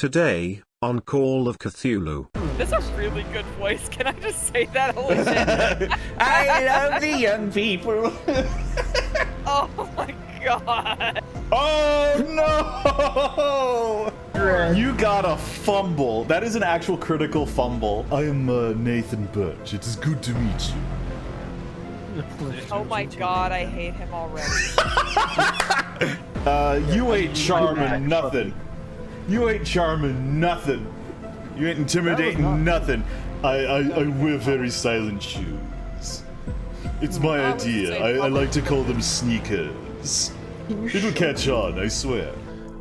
Today, on Call of Cthulhu. That's a really good voice. Can I just say that? Holy shit. I love the young people. Oh my god. Oh no! You got a fumble. That is an actual critical fumble. I am Nathan Birch. It is good to meet you. Oh my god, I hate him already. You ain't charming nothing. You ain't charming nothing. You ain't intimidating nothing. I wear very silent shoes. It's my idea. I like to call them sneakers. It'll catch on, I swear.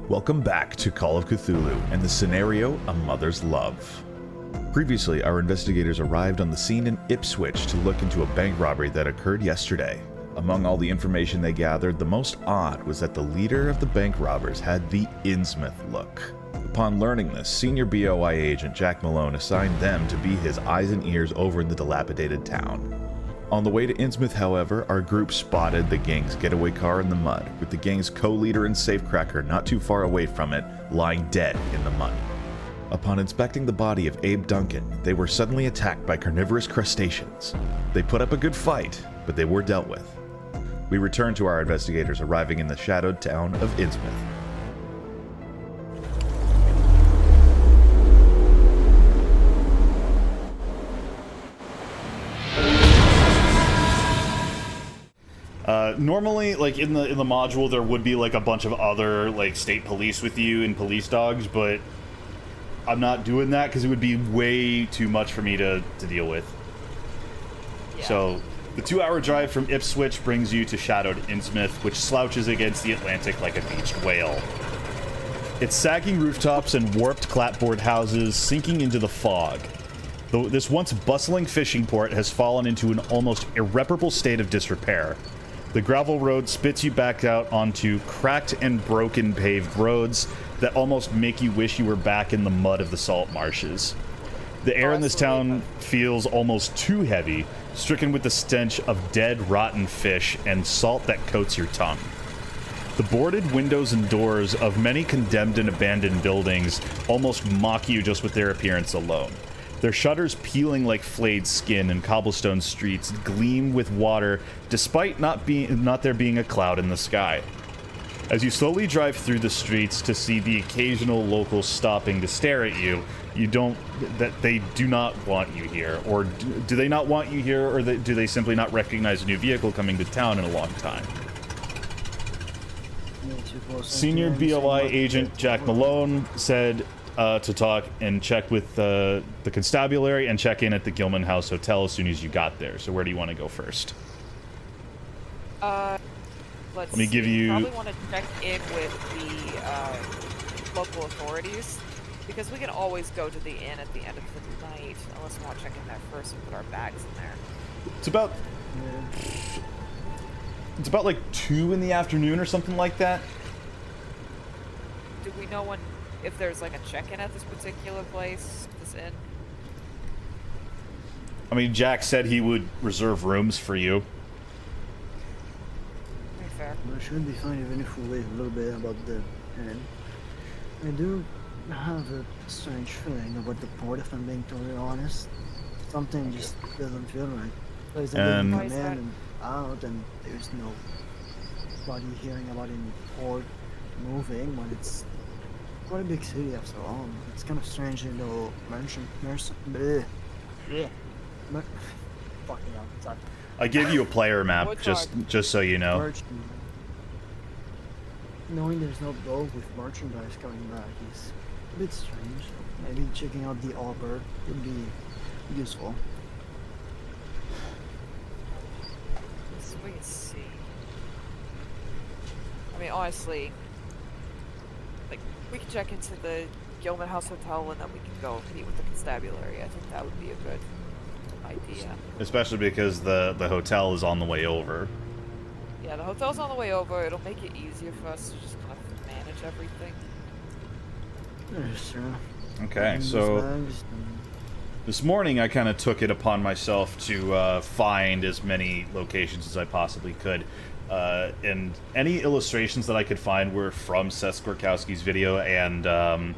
Welcome back to Call of Cthulhu and the scenario A Mother's Love. Previously, our investigators arrived on the scene in Ipswich to look into a bank robbery that occurred yesterday. Among all the information they gathered, the most odd was that the leader of the bank robbers had the Innsmouth look. Upon learning this, senior BOI agent Jack Malone assigned them to be his eyes and ears over in the dilapidated town. On the way to Innsmouth, however, our group spotted the gang's getaway car in the mud, with the gang's co-leader and safecracker not too far away from it, lying dead in the mud. Upon inspecting the body of Abe Duncan, they were suddenly attacked by carnivorous crustaceans. They put up a good fight, but they were dealt with. We returned to our investigators arriving in the shadowed town of Innsmouth. Normally, like in the module, there would be like a bunch of other like state police with you and police dogs, but I'm not doing that because it would be way too much for me to deal with. Yeah. So the 2-hour drive from Ipswich brings you to shadowed Innsmouth, which slouches against the Atlantic like a beached whale. Its sagging rooftops and warped clapboard houses sinking into the fog. Though this once bustling fishing port has fallen into an almost irreparable state of disrepair. The gravel road spits you back out onto cracked and broken paved roads that almost make you wish you were back in the mud of the salt marshes. The air in this town feels almost too heavy, stricken with the stench of dead, rotten fish and salt that coats your tongue. The boarded windows and doors of many condemned and abandoned buildings almost mock you just with their appearance alone. Their shutters peeling like flayed skin and cobblestone streets gleam with water despite not there being a cloud in the sky. As you slowly drive through the streets to see the occasional locals stopping to stare at you, they do not want you here. Or do they not want you here, or do they simply not recognize a new vehicle coming to town in a long time? Senior BOI agent Jack Malone said to talk and check with the constabulary and check in at the Gilman House Hotel as soon as you got there. So where do you want to go first? Let me give you... probably want to check in with the local authorities, because we can always go to the inn at the end of the night, unless we want to check in there first and put our bags in there. It's about like 2 in the afternoon or something like that. Do we know if there's like a check-in at this particular place, this inn? I mean, Jack said he would reserve rooms for you. Very fair. Well, it should be fine even if we wait a little bit about the inn. I do have a strange feeling about the port, if I'm being totally honest. Something just doesn't feel right. There's come in and out, and there's nobody hearing about any port moving when it's quite a big city after all. It's kind of strange, you know, fucking hell, sorry. I gave you a player map, just so you know. Knowing there's no boat with merchandise coming back is a bit strange. Maybe checking out the Albert would be useful. So we can see. I mean, honestly, like, we can check into the Gilman House Hotel and then we can go meet with the constabulary. I think that would be a good idea. Especially because the hotel is on the way over. Yeah, the hotel's on the way over. It'll make it easier for us to just kind of manage everything. Sure. Okay, so this morning I kind of took it upon myself to find as many locations as I possibly could. And any illustrations that I could find were from Seth Skorkowsky's video and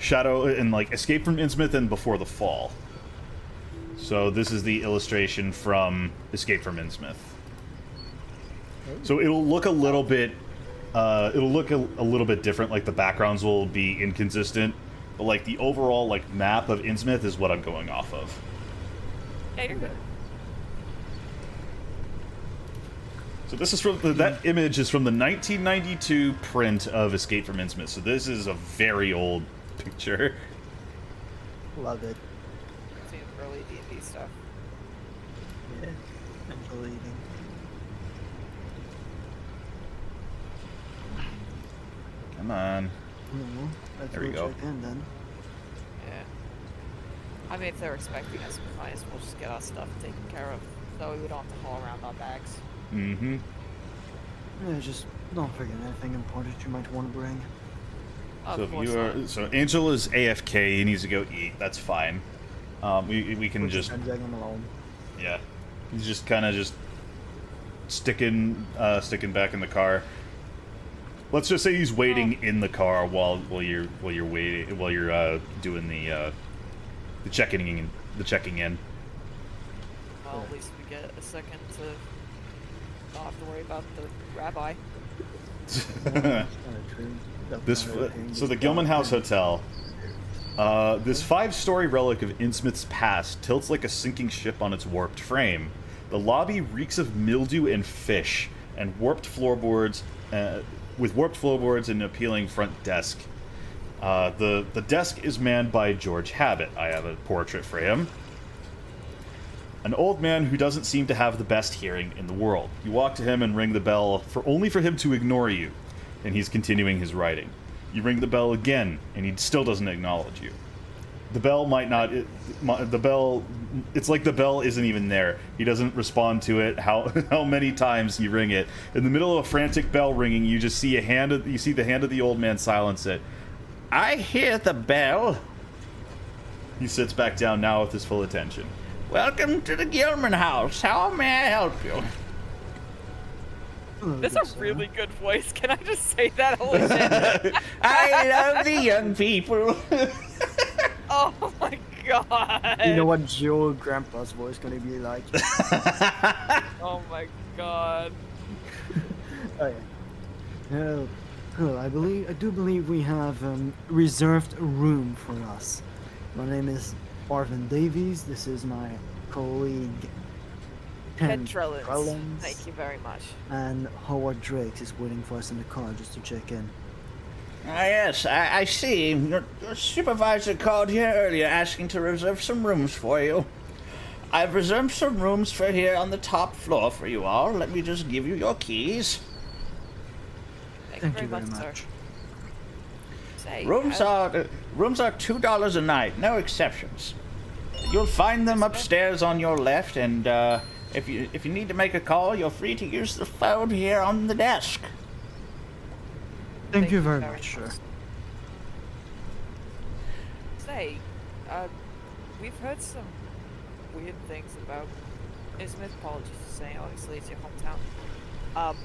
Shadow and like Escape from Innsmouth and Before the Fall. So this is the illustration from Escape from Innsmouth. So it'll look a little bit, a little bit different. Like the backgrounds will be inconsistent, but like the overall like map of Innsmouth is what I'm going off of. Yeah, you're good. So this is from that image is from the 1992 print of Escape from Innsmouth. So this is a very old picture. Love it. Seen early D&D stuff. Yeah. I'm deleting. Come on. No, let's There we go. check in then. Yeah. I mean, if they're expecting us, we might as well just get our stuff taken care of, so we don't have to haul around our bags. Mm-hmm. Yeah, just don't forget anything important you might want to bring. So Of if course you are, not. so Angel is AFK. He needs to go eat. That's fine. We can just drag him alone. yeah. He's just kind of just sticking back in the car. Let's just say he's waiting in the car while you're doing the checking in. Well, at least we get a second to not have to worry about the rabbi. So the Gilman House Hotel. This 5-story relic of Innsmouth's past tilts like a sinking ship on its warped frame. The lobby reeks of mildew and fish, and warped floorboards, with warped floorboards and an appealing front desk. The desk is manned by George Habit. I have a portrait for him. An old man who doesn't seem to have the best hearing in the world. You walk to him and ring the bell only for him to ignore you, and he's continuing his writing. You ring the bell again, and he still doesn't acknowledge you. The bell might not. It's like the bell isn't even there. He doesn't respond to it. How many times you ring it? In the middle of a frantic bell ringing, you just see the hand of the old man silence it. I hear the bell. He sits back down now with his full attention. Welcome to the Gilman House. How may I help you? That's a really good voice. Can I just say that a little bit? I love the young people. Oh my god. You know what your grandpa's voice gonna be like? Oh my god. Oh, yeah. I do believe we have reserved room for us. My name is Marvin Davies. This is my colleague Ted Trellins. Trellins. Thank you very much. And Howard Drake is waiting for us in the car just to check in. Yes, I see. Your supervisor called here earlier asking to reserve some rooms for you. I've reserved some rooms for here on the top floor for you all. Let me just give you your keys. Thank you very much, sir. Say, Rooms are $2 a night, no exceptions. You'll find them upstairs on your left, and if you need to make a call, you're free to use the phone here on the desk. Thank you very much, sir. Say, we've heard some weird things about Innsmouth. Apologies for saying, obviously it's your hometown.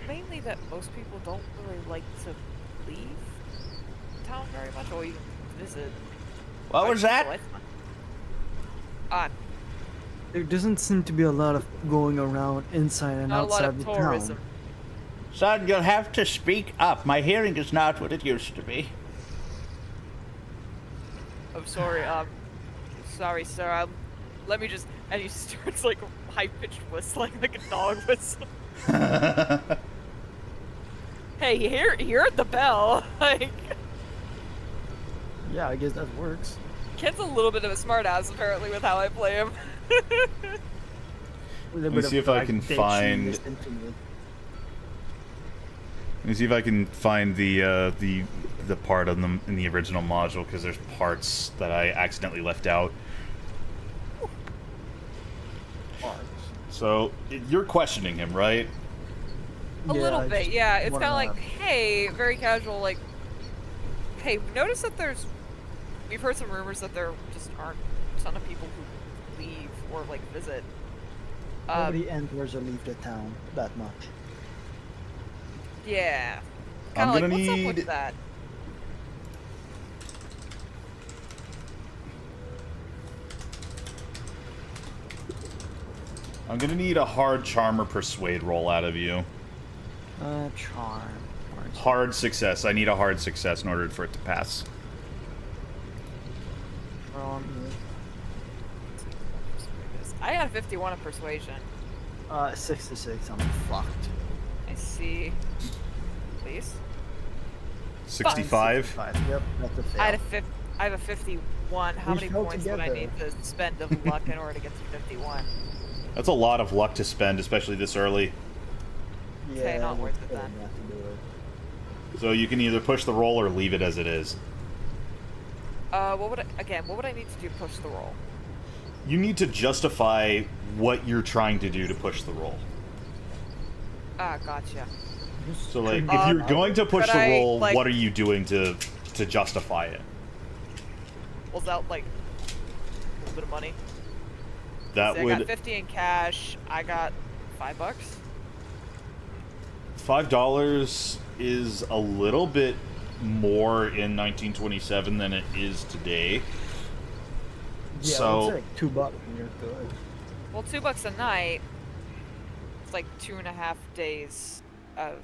Mainly that most people don't really like to leave town very much, or even visit. What was that? There doesn't seem to be a lot of going around inside and Not a lot outside of the tourism. town. Son, you'll have to speak up. My hearing is not what it used to be. I'm sorry, sorry, sir. Let me just. And he starts like high-pitched whistling, like a dog whistle. Hey, you heard the bell. Like, Yeah, I guess that works. Ken's a little bit of a smartass apparently with how I play him. Let me see if I can find. Let me see if I can find the part of them in the original module, because there's parts that I accidentally left out. So you're questioning him, right? A little bit, yeah. It's kind of like, wanna- hey, very casual, like, hey, we noticed that we've heard some rumors that there just aren't a ton of people who leave or, like, visit. Nobody enters or leaves the town that much. Yeah. I'm Kinda gonna like, what's up need- with that? I'm gonna need a hard charm or persuade roll out of you. Charm. Hard success. I need a hard success in order for it to pass. I got a 51 in persuasion. 66. I'm fucked. I see. Please. 65. 65. Yep, that's a fail. I have a 51. How We many fell points would I together. need to spend of luck in order to get to 51? That's a lot of luck to spend, especially this early. Yeah, Okay, not worth it we're then. gonna have to do it. So you can either push the roll or leave it as it is. What would I need to do to push the roll? You need to justify what you're trying to do to push the roll. Ah, gotcha. So, like, if you're going to push could the I, roll, like- what are you doing to justify it? Pulls out like a little bit of money. That See, I would got 50 in cash. I got $5. $5 is a little bit more in 1927 than it is today. Yeah, So- it's like $2 and you're good. Well, $2 a night. It's like 2.5 days of.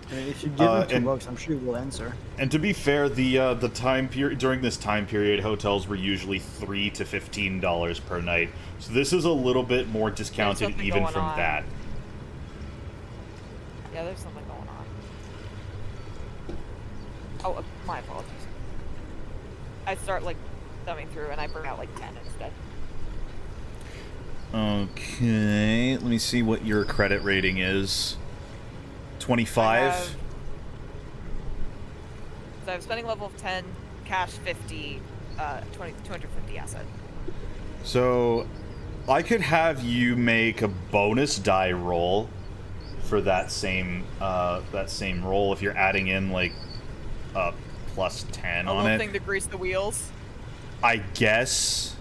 I mean, if you give him and- $2, I'm sure he will answer. And to be fair, the time period during this time period, hotels were usually $3 to $15 per night. So this is a little bit more discounted something even going from on. that. Yeah, there's something going on. Oh, my apologies. I start like thumbing through and I bring out like 10 instead. Okay, let me see what your credit rating is. 25. So I have spending level of 10, cash 50, 250 asset. So I could have you make a bonus die roll for that same roll if you're adding in like a plus 10 A on little it. thing to grease the wheels. I guess.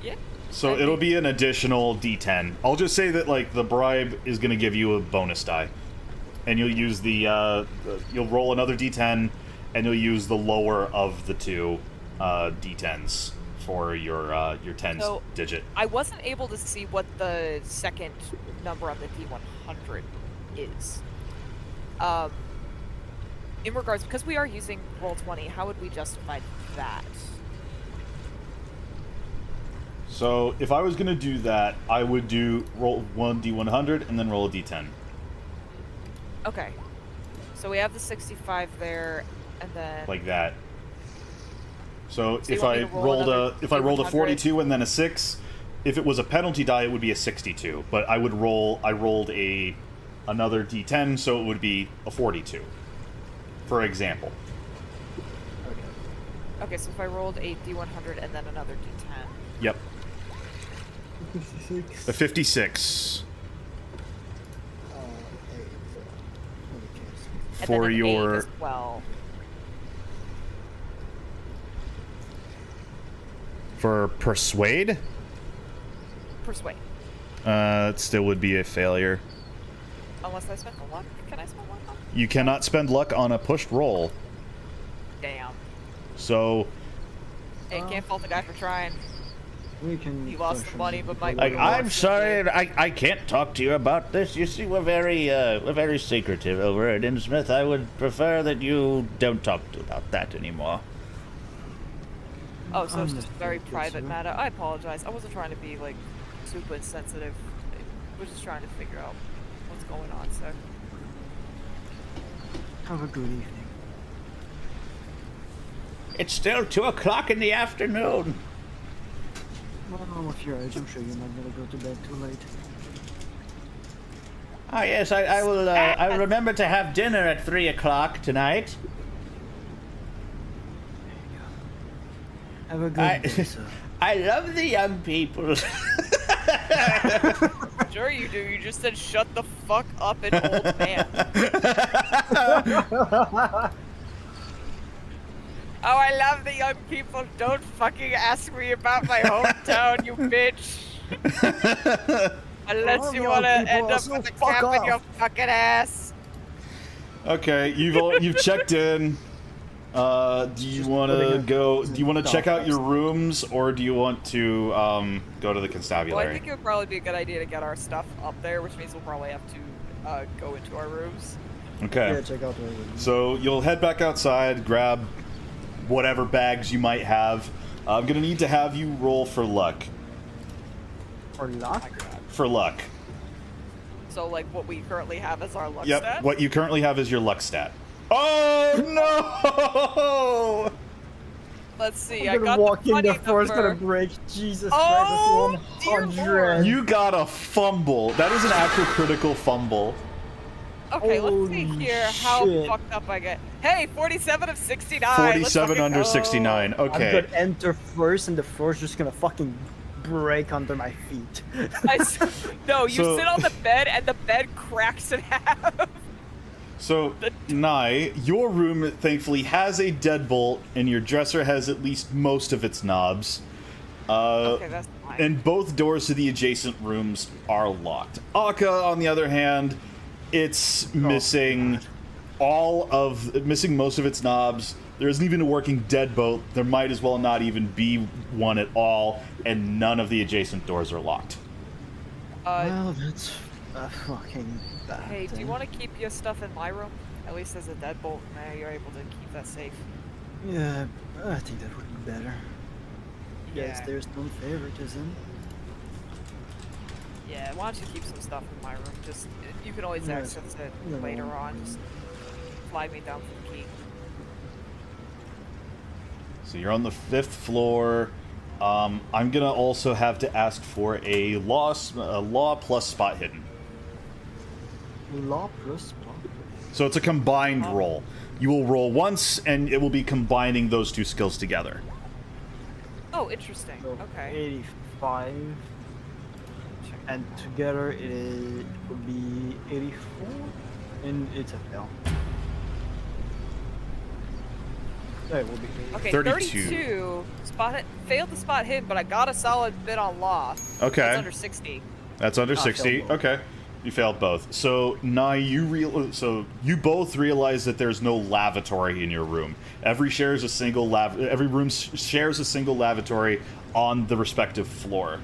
Yeah. So it'll be an additional D10. I'll just say that like the bribe is going to give you a bonus die, and you'll use you'll roll another D10, and you'll use the lower of the two D10s for your tens So- digit. I wasn't able to see what the second number on the D100 is. In regards, because we are using Roll20, how would we justify that? So if I was going to do that, I would do roll one D100 and then roll a D10. Okay. So we have the 65 there, and then Like that. So, So you if want I me to roll rolled another if I rolled a D100? 42 and then a 6, if it was a penalty die, it would be a 62. But I rolled another D10, so it would be a 42. For example. okay. So if I rolled a D100 and then another D10, Yep. 56. A 56 and for then an 8 your as well. for persuade. Persuade. It still would be a failure. Unless I spend the luck. Can I spend luck on? You cannot spend luck on a pushed roll. Damn. So Hey, can't fault the guy for trying. We can He lost push the money, him but if Mike- we Like, want. I'm sorry, I can't talk to you about this. You see, we're very secretive over at Innsmouth. I would prefer that you don't talk about that anymore. Oh, so it's I'm just just very kidding, private sir. matter. I apologize. I wasn't trying to be like super insensitive. We're just trying to figure out what's going on, sir. Have a good evening. It's still 2 o'clock in the afternoon. Well, with your age, I'm sure you're not gonna go to bed too late. Ah, yes, I will. I remember to have dinner at 3 o'clock tonight. Have a good day, sir. I love the young people. Sure you do. You just said shut the fuck up and old man. Oh, I love the young people. Don't fucking ask me about my hometown, you bitch. Unless All you young want to people end are up so with a fuck cap in your off. fucking ass. okay, you've checked in. Do you want to go? Do you want to check out your rooms, or do you want to go to the constabulary? Well, I think it would probably be a good idea to get our stuff up there, which means we'll probably have to go into our rooms. Okay. Yeah, check out the room. So you'll head back outside, grab whatever bags you might have. I'm gonna need to have you roll for luck. For luck? For luck. So, like, what we currently have as our luck Yep. stat? What you currently have is your luck stat. Oh no! Let's see, I'm I gonna got walk the in, funny the floor's number. gonna break. Jesus Oh, Christ, dear that's 100. Lord. You got a fumble. That is an actual critical fumble. Okay, let's see Holy here how shit. fucked up I get. Hey, 47 of 69. 47 under go. 69. I'm Okay. gonna enter first, and the floor's just gonna fucking break under my feet. No, you So- sit on the bed and the bed cracks in half. So, Nye, your room thankfully has a deadbolt, and your dresser has at least most of its knobs. Okay, that's fine. And both doors to the adjacent rooms are locked. Aka, on the other hand, it's missing missing most of its knobs. There isn't even a working deadbolt. There might as well not even be one at all, and none of the adjacent doors are locked. Well, that's fucking bad. Hey, do you then. want to keep your stuff in my room? At least there's a deadbolt in there. You're able to keep that safe. Yeah, I think that would be better. Yes, Yeah. there's no favoritism. Yeah, why don't you keep some stuff in my room? Just, you can always Yeah. access it Yeah, later well, on. Just flag me down for the key. So you're on the 5th floor. I'm gonna also have to ask for a law plus spot hidden. Law plus spot. So it's a combined roll. You will roll once, and it will be combining those two skills together. Oh, interesting. So Okay. 85, Check and together it would be 84, and it's a fail. So it will be 80. Okay, 32. 32. Failed to spot him, but I got a solid bit on law. Okay. That's under 60. That's under I 60. failed both. Okay. You failed both. So now you both realize that there's no lavatory in your room. Every room shares a single lavatory on the respective floor.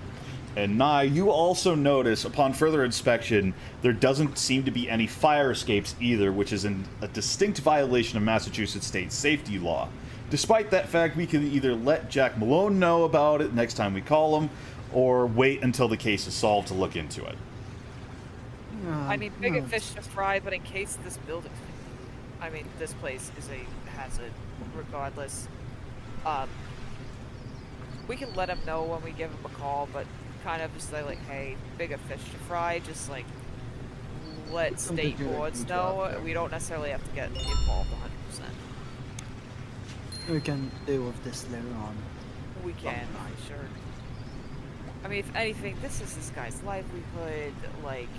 And Nye, you also notice upon further inspection there doesn't seem to be any fire escapes either, which is a distinct violation of Massachusetts state safety law. Despite that fact, we can either let Jack Malone know about it next time we call him, or wait until the case is solved to look into it. I mean, bigger no. fish to fry, but in case this building, I mean, this place is a hazard, regardless. We can let him know when we give him a call, but kind of just say, like, hey, bigger fish to fry, just, like, let Something state to boards keep up know. there. We don't necessarily have to get involved 100%. We can deal with this later on. We can, sure. I mean, if anything, this is this guy's livelihood, like...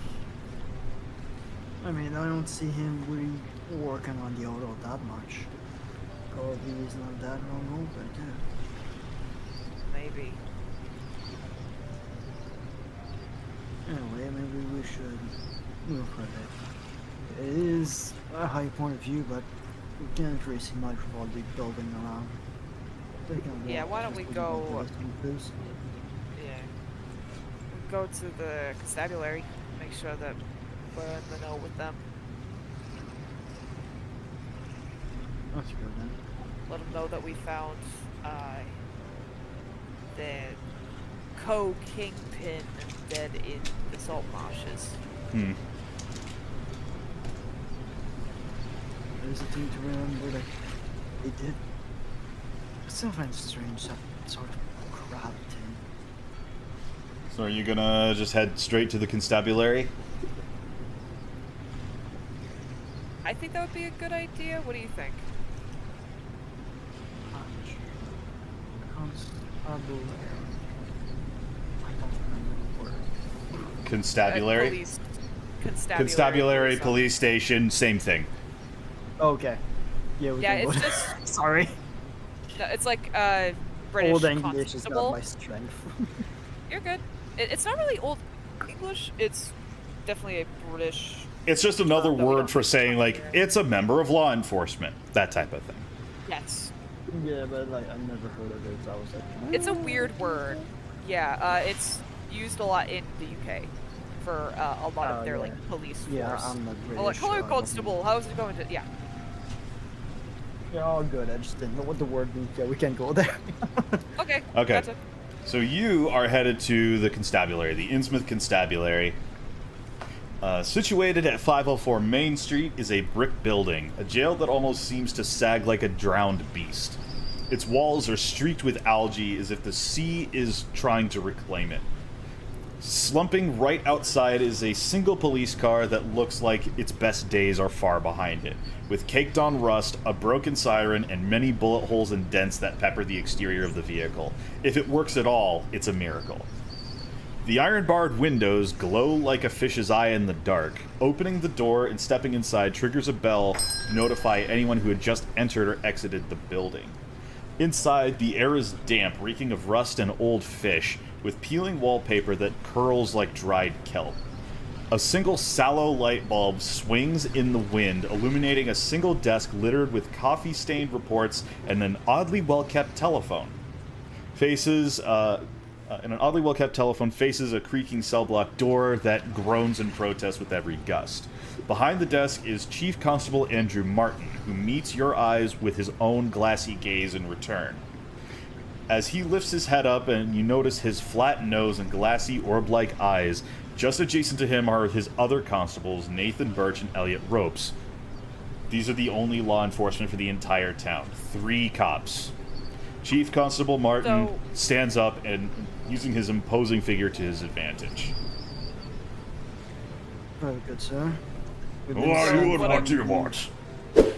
I mean, I don't see him really working on the auto that much. Probably he's not that long over, too. Maybe. Anyway, maybe we should move further. It is a high point of view, but we can't really see much of all the building around. We can Yeah, walk why don't just we a bit go- to the campus. Yeah. We go to the constabulary, make sure that we're in the know with them. That's good then. Let them know that we found the co-kingpin dead in the salt marshes. Hmm. There's a thing to remember that they did. I still find strange that sort of crab thing. So are you gonna just head straight to the constabulary? I think that would be a good idea. What do you think? Constabulary. I don't remember the word. Constabulary? Police. Constabulary, so- police station, same thing. Okay. Yeah, we Yeah, can it's go- just Sorry. no, it's like British Old English is constable. not my strength. You're good. It's not really old English. It's definitely a British. It's just another No, we word don't for speak saying, like, here. it's a member of law enforcement. That type of thing. Yes. Yeah, but like I never heard of it, so I was like, It's a weird word. Yeah, it's used a lot in the UK for a lot of oh their yeah, like police yeah, force. I'm not Oh, like, British, hello, so I don't constable. How's it going to? Yeah. Yeah, all good. I just didn't know what the word means. Yeah, we can't go there. Okay. Okay. Gotcha. So you are headed to the constabulary, the Innsmouth Constabulary. Situated at 504 Main Street is a brick building, a jail that almost seems to sag like a drowned beast. Its walls are streaked with algae as if the sea is trying to reclaim it. Slumping right outside is a single police car that looks like its best days are far behind it, with caked-on rust, a broken siren, and many bullet holes and dents that pepper the exterior of the vehicle. If it works at all, it's a miracle. The iron-barred windows glow like a fish's eye in the dark. Opening the door and stepping inside triggers a bell to notify anyone who had just entered or exited the building. Inside, the air is damp, reeking of rust and old fish, with peeling wallpaper that curls like dried kelp. A single sallow light bulb swings in the wind, illuminating a single desk littered with coffee-stained reports and an oddly well-kept telephone. An oddly well-kept telephone faces a creaking cell block door that groans in protest with every gust. Behind the desk is Chief Constable Andrew Martin, who meets your eyes with his own glassy gaze in return. As he lifts his head up and you notice his flat nose and glassy orb-like eyes, just adjacent to him are his other constables, Nathan Birch and Elliot Ropes. These are the only law enforcement for the entire town. 3 cops. Chief Constable Martin stands up and using his imposing figure to his advantage. Very good, sir. Who are you and what do you want?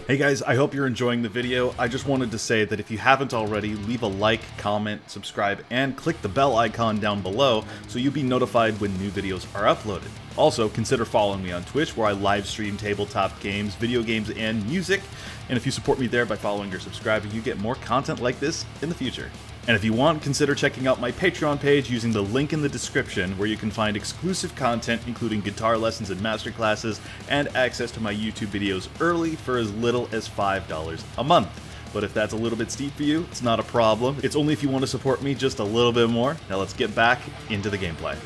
Hey guys, I hope you're enjoying the video. I just wanted to say that if you haven't already, leave a like, comment, subscribe, and click the bell icon down below so you'll be notified when new videos are uploaded. Also, consider following me on Twitch, where I live stream tabletop games, video games, and music. And if you support me there by following or subscribing, you get more content like this in the future. And if you want, consider checking out my Patreon page using the link in the description, where you can find exclusive content including guitar lessons and masterclasses, and access to my YouTube videos early for as little as $5 a month. But if that's a little bit steep for you, it's not a problem. It's only if you want to support me just a little bit more. Now let's get back into the gameplay.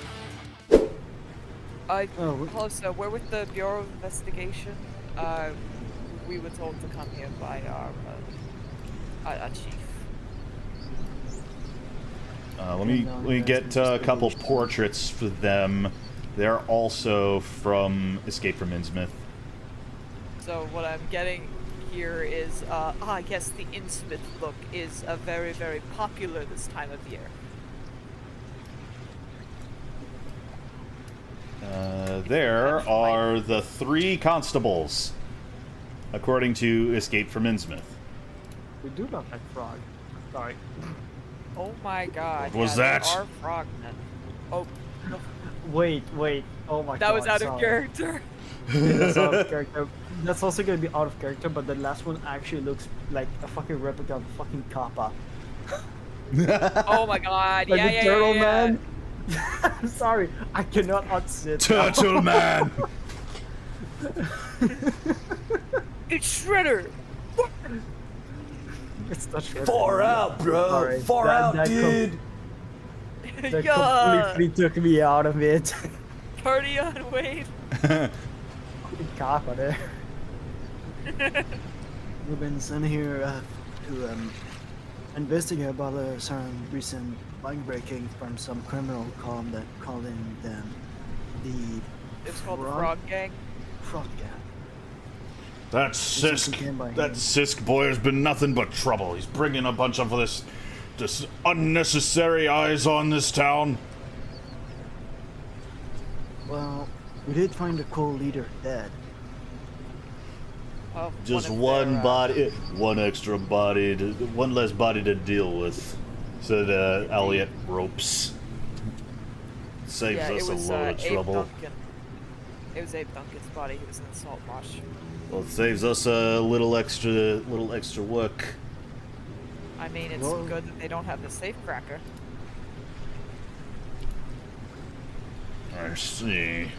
Hello, sir. We're with the Bureau of Investigation. We were told to come here by our chief. Let me get a couple portraits for them. They're also from Escape from Innsmouth. So what I'm getting here is, yes, the Innsmouth look is very, very popular this time of year. There are the 3 constables, according to Escape from Innsmouth. We do look like frog. Sorry. Oh my god. What was yeah, that? They are frogmen. Oh, no. Wait. Oh my god. That was out of sorry. character. That's out of character. That's also gonna be out of character, but the last one actually looks like a fucking replica of fucking Kappa. Oh my god. Like Yeah, the yeah, turtle yeah, man. I'm sorry, I cannot unsit. Turtle Man! It's Shredder! It's not Shredder. Far out, bro! Sorry, Far out, dude! That Yeah! completely took me out of it. Party on, Wade! Fucking Kappa there. We've been sent here to investigate about some recent bank breaking from some criminal called in them the It's called the Frog Gang. Frog Gang. That is Sisk, again by that him. Sisk boy has been nothing but trouble. He's bringing a bunch of this unnecessary eyes on this town. Well, we did find the co-leader dead. Well, Just of one their, body, one extra body, one less body to deal with, said Elliot Ropes. Saves yeah, us it was a load of Abe trouble. Duncan. It was Abe Duncan's body. He was in the salt marsh. Well, it saves us a little extra work. I mean, it's Well- good that they don't have the safe cracker. I see.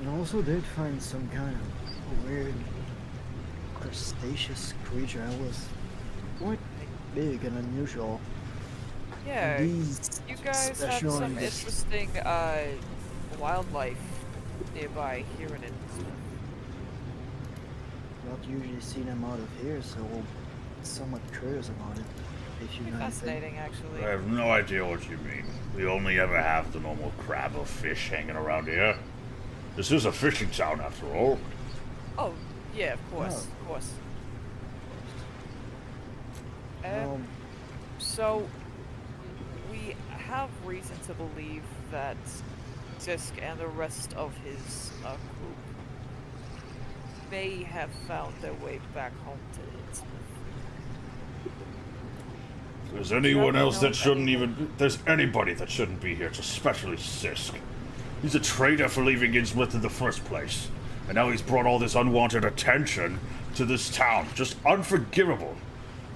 And also did find some kind of weird crustaceous creature. It was quite big and unusual. Yeah, These you guys have special some and this- interesting wildlife nearby here in Innsmouth. Not usually see them out of here, so we're somewhat curious about it. If you Pretty know anything. fascinating, actually. I have no idea what you mean. We only ever have the normal crab or fish hanging around here. This is a fishing town, after all. Oh, yeah, of course, Oh. of course. Well, So, we have reason to believe that Zisk and the rest of his group may have found their way back home to Innsmouth. If there's anyone Yeah, else no, that shouldn't even... There's anybody that shouldn't be here, it's especially Zisk. He's a traitor for leaving Innsmouth in the first place. And now he's brought all this unwanted attention to this town. Just unforgivable.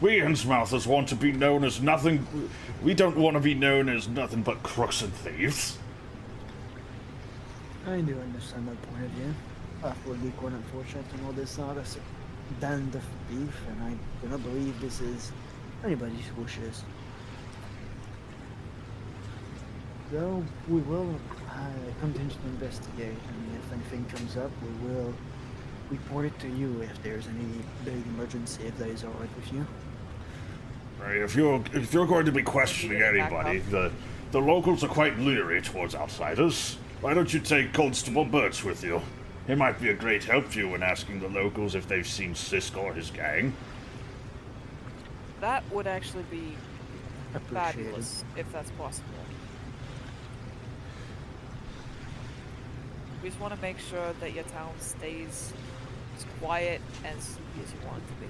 We Innsmouthers want to be known as nothing... We don't want to be known as nothing but crooks and thieves. I do understand that point of view. It would be quite unfortunate to know this not as a band of thief, and I do not believe this is anybody's wishes. Though we will continue to investigate, and if anything comes up, we will report it to you if there's any big emergency, if that is alright with you. Right, if you're going to be questioning anybody, the locals are quite leery towards outsiders. Why don't you take Constable Birch with you? He might be a great help to you when asking the locals if they've seen Sisk or his gang. That would actually be Appreciated. fabulous, if that's possible. We just want to make sure that your town stays as quiet and sleepy as you want it to be.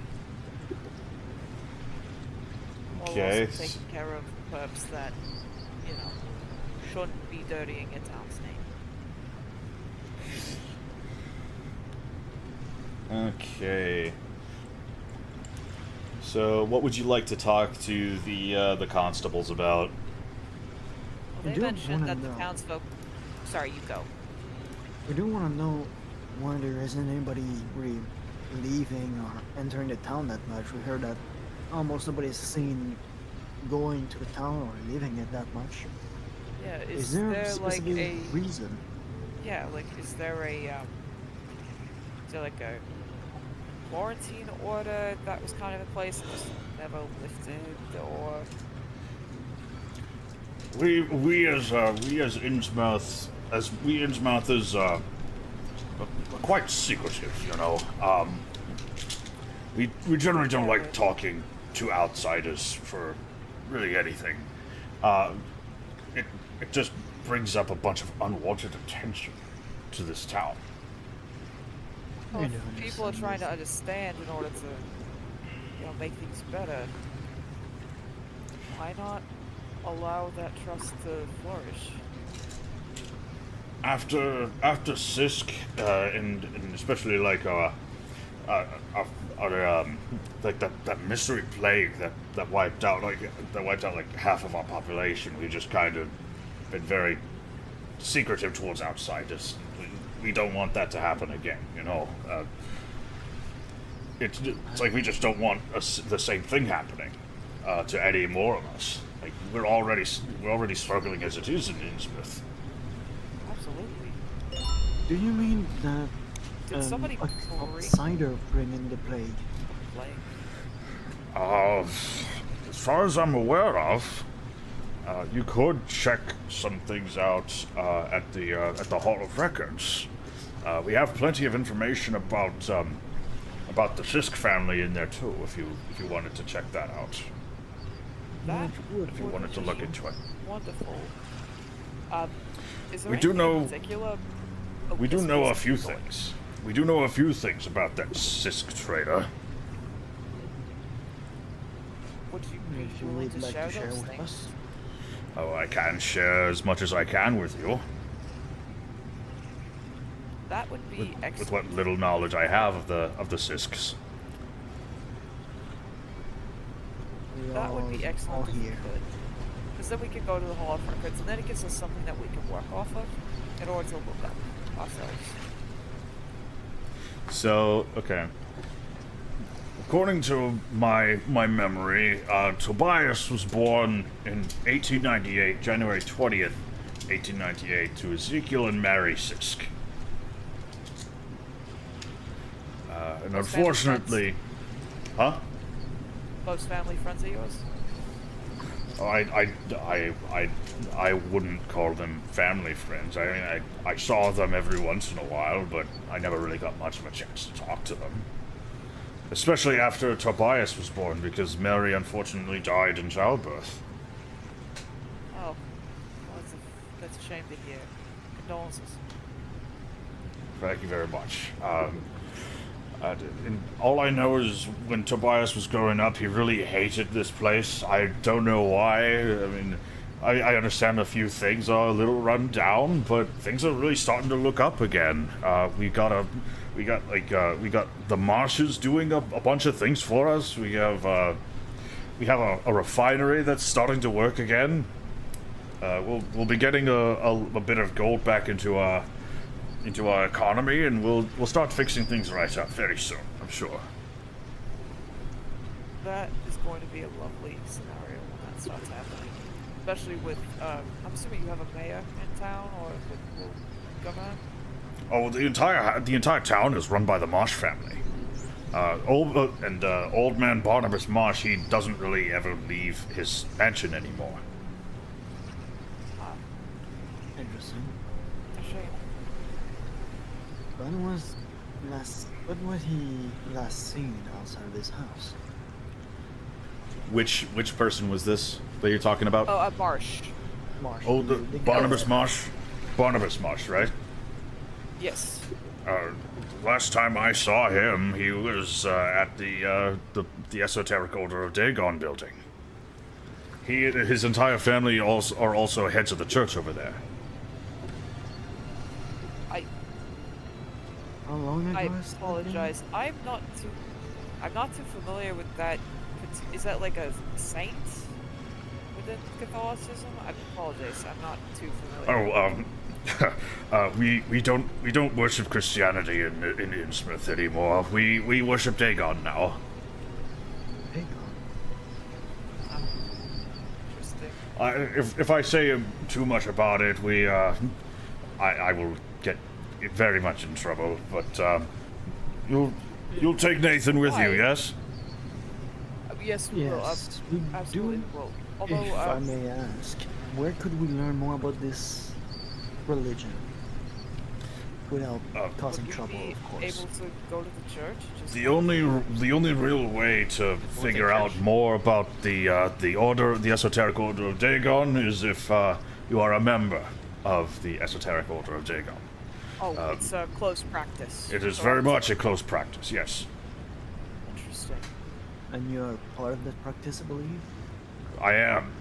While Okay. also taking care of perps that, you know, shouldn't be dirtying your town's name. Okay. So, what would you like to talk to the constables about? Well, I they do mentioned wanna that the know. townsfolk... Sorry, you go. We do want to know why there isn't anybody really leaving or entering the town that much. We heard that almost nobody's seen going to the town or leaving it that much. Yeah, Is there a like specific a... reason? Yeah, like, is there like a quarantine order that was kind of in place and just never lifted, or... We as Innsmouth, Innsmouthers are quite secretive, you know. We generally don't like talking to outsiders for really anything. It just brings up a bunch of unwanted attention to this town. Well, I if do people are understand trying to this. understand in order to, you know, make things better, why not allow that trust to flourish? After Sisk, and especially like like that mystery plague that wiped out like half of our population, we just kind of been very secretive towards outsiders. We don't want that to happen again, you know. It's like we just don't want the same thing happening to any more of us. Like we're already struggling as it is in Innsmouth. Absolutely. Do you mean that Did somebody an bring outsider bring in the plague? plague? As far as I'm aware of, you could check some things out at the Hall of Records. We have plenty of information about the Sisk family in there too. If you wanted to check that out, That would if you wanted to look into it, wonderful. Is there We do anything know- in particular? we do this know a person few going? things. We do know a few things about that Sisk trader. Would you be If you willing would to like share to share those with things? us. Oh, I can share as much as I can with you, That would be excellent. with what little knowledge I have of the Sisks. We That would be all excellent if we here. could. Because then we can go to the Hall of Records, and then it gives us something that we can work off of in order to look up ourselves. So, okay. according to my memory, Tobias was born in 1898, January 20th, 1898, to Ezekiel and Mary Sisk. And Close unfortunately, huh? Close family friends of yours? I wouldn't call them family friends. I mean, I saw them every once in a while, but I never really got much of a chance to talk to them. Especially after Tobias was born, because Mary unfortunately died in childbirth. Oh. Well, that's a shame to hear. Condolences. Thank you very much. And all I know is when Tobias was growing up, he really hated this place. I don't know why. I mean, I understand a few things are a little run down, but things are really starting to look up again. We got the marshes doing a bunch of things for us. We have a refinery that's starting to work again. We'll be getting a bit of gold back into our economy, and we'll start fixing things right up very soon, I'm sure. That is going to be a lovely scenario when that starts happening. Especially with, I'm assuming you have a mayor in town, or the governor? Oh, the entire town is run by the Marsh family. Old man Barnabas Marsh, he doesn't really ever leave his mansion anymore. Interesting. A shame. When was he last seen outside of his house? Which person was this that you're talking about? Oh, Marsh. Marsh. Oh, the guy Barnabas that- Marsh? Barnabas Marsh, right? Yes. Last time I saw him, he was at the Esoteric Order of Dagon building. His entire family are also heads of the church over there. How long ago I is that apologize. I'm not too familiar with that. Is that like a saint within Catholicism? I apologize. I'm not too familiar. We don't worship Christianity in Innsmouth anymore. We worship Dagon now. again? Interesting. If I say too much about it, I will get very much in trouble. But you'll take Nathan with you, Why? yes? Yes, we will. Yes, we Absolutely do. will. If Although, I may ask, where could we learn more about this religion without causing would you trouble? be Of course. able to go to the church? Just The only real way to figure out more about the Esoteric Order of Dagon is if you are a member of the Esoteric Order of Dagon. Oh, it's a close practice. It is correct? very much a close practice, yes. Interesting. And you're part of that practice, I believe? I am.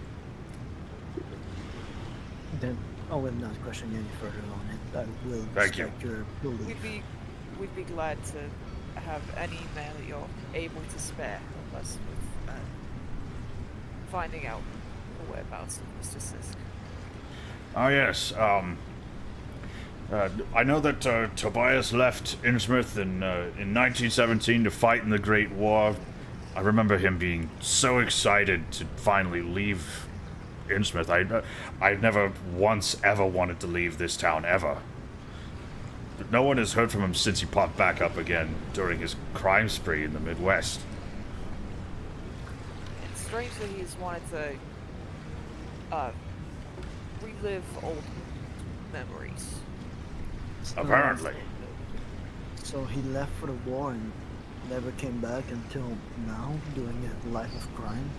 Then I will not question you any further on it. I will Thank you. respect your belief. We'd be glad to have any man that you're able to spare of us with finding out the whereabouts of Mr. Sisk. Oh yes. I know that Tobias left Innsmouth in 1917 to fight in the Great War. I remember him being so excited to finally leave Innsmouth. I never once ever wanted to leave this town ever. But no one has heard from him since he popped back up again during his crime spree in the Midwest. And strangely, he's wanted to relive old memories. Apparently. So he left for the war and never came back until now, doing a life of crime?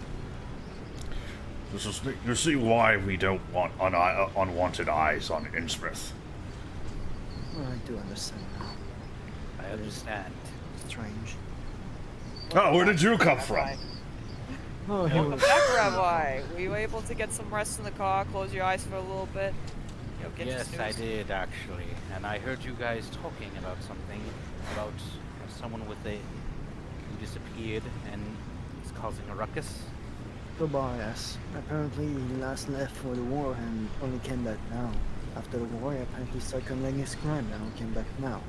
This is, you see why we don't want unwanted eyes on Innsmouth. Well, I do understand now. I understand. Strange. Oh, where did you come from? Oh, he Welcome was... back, Rabbi. Were you able to get some rest in the car, close your eyes for a little bit? You know, get your Yes, snooze? I did actually, and I heard you guys talking about something about someone who disappeared and is causing a ruckus. Tobias. Apparently he last left for the war and only came back now. After the war, he apparently started committing his crime and only came back now.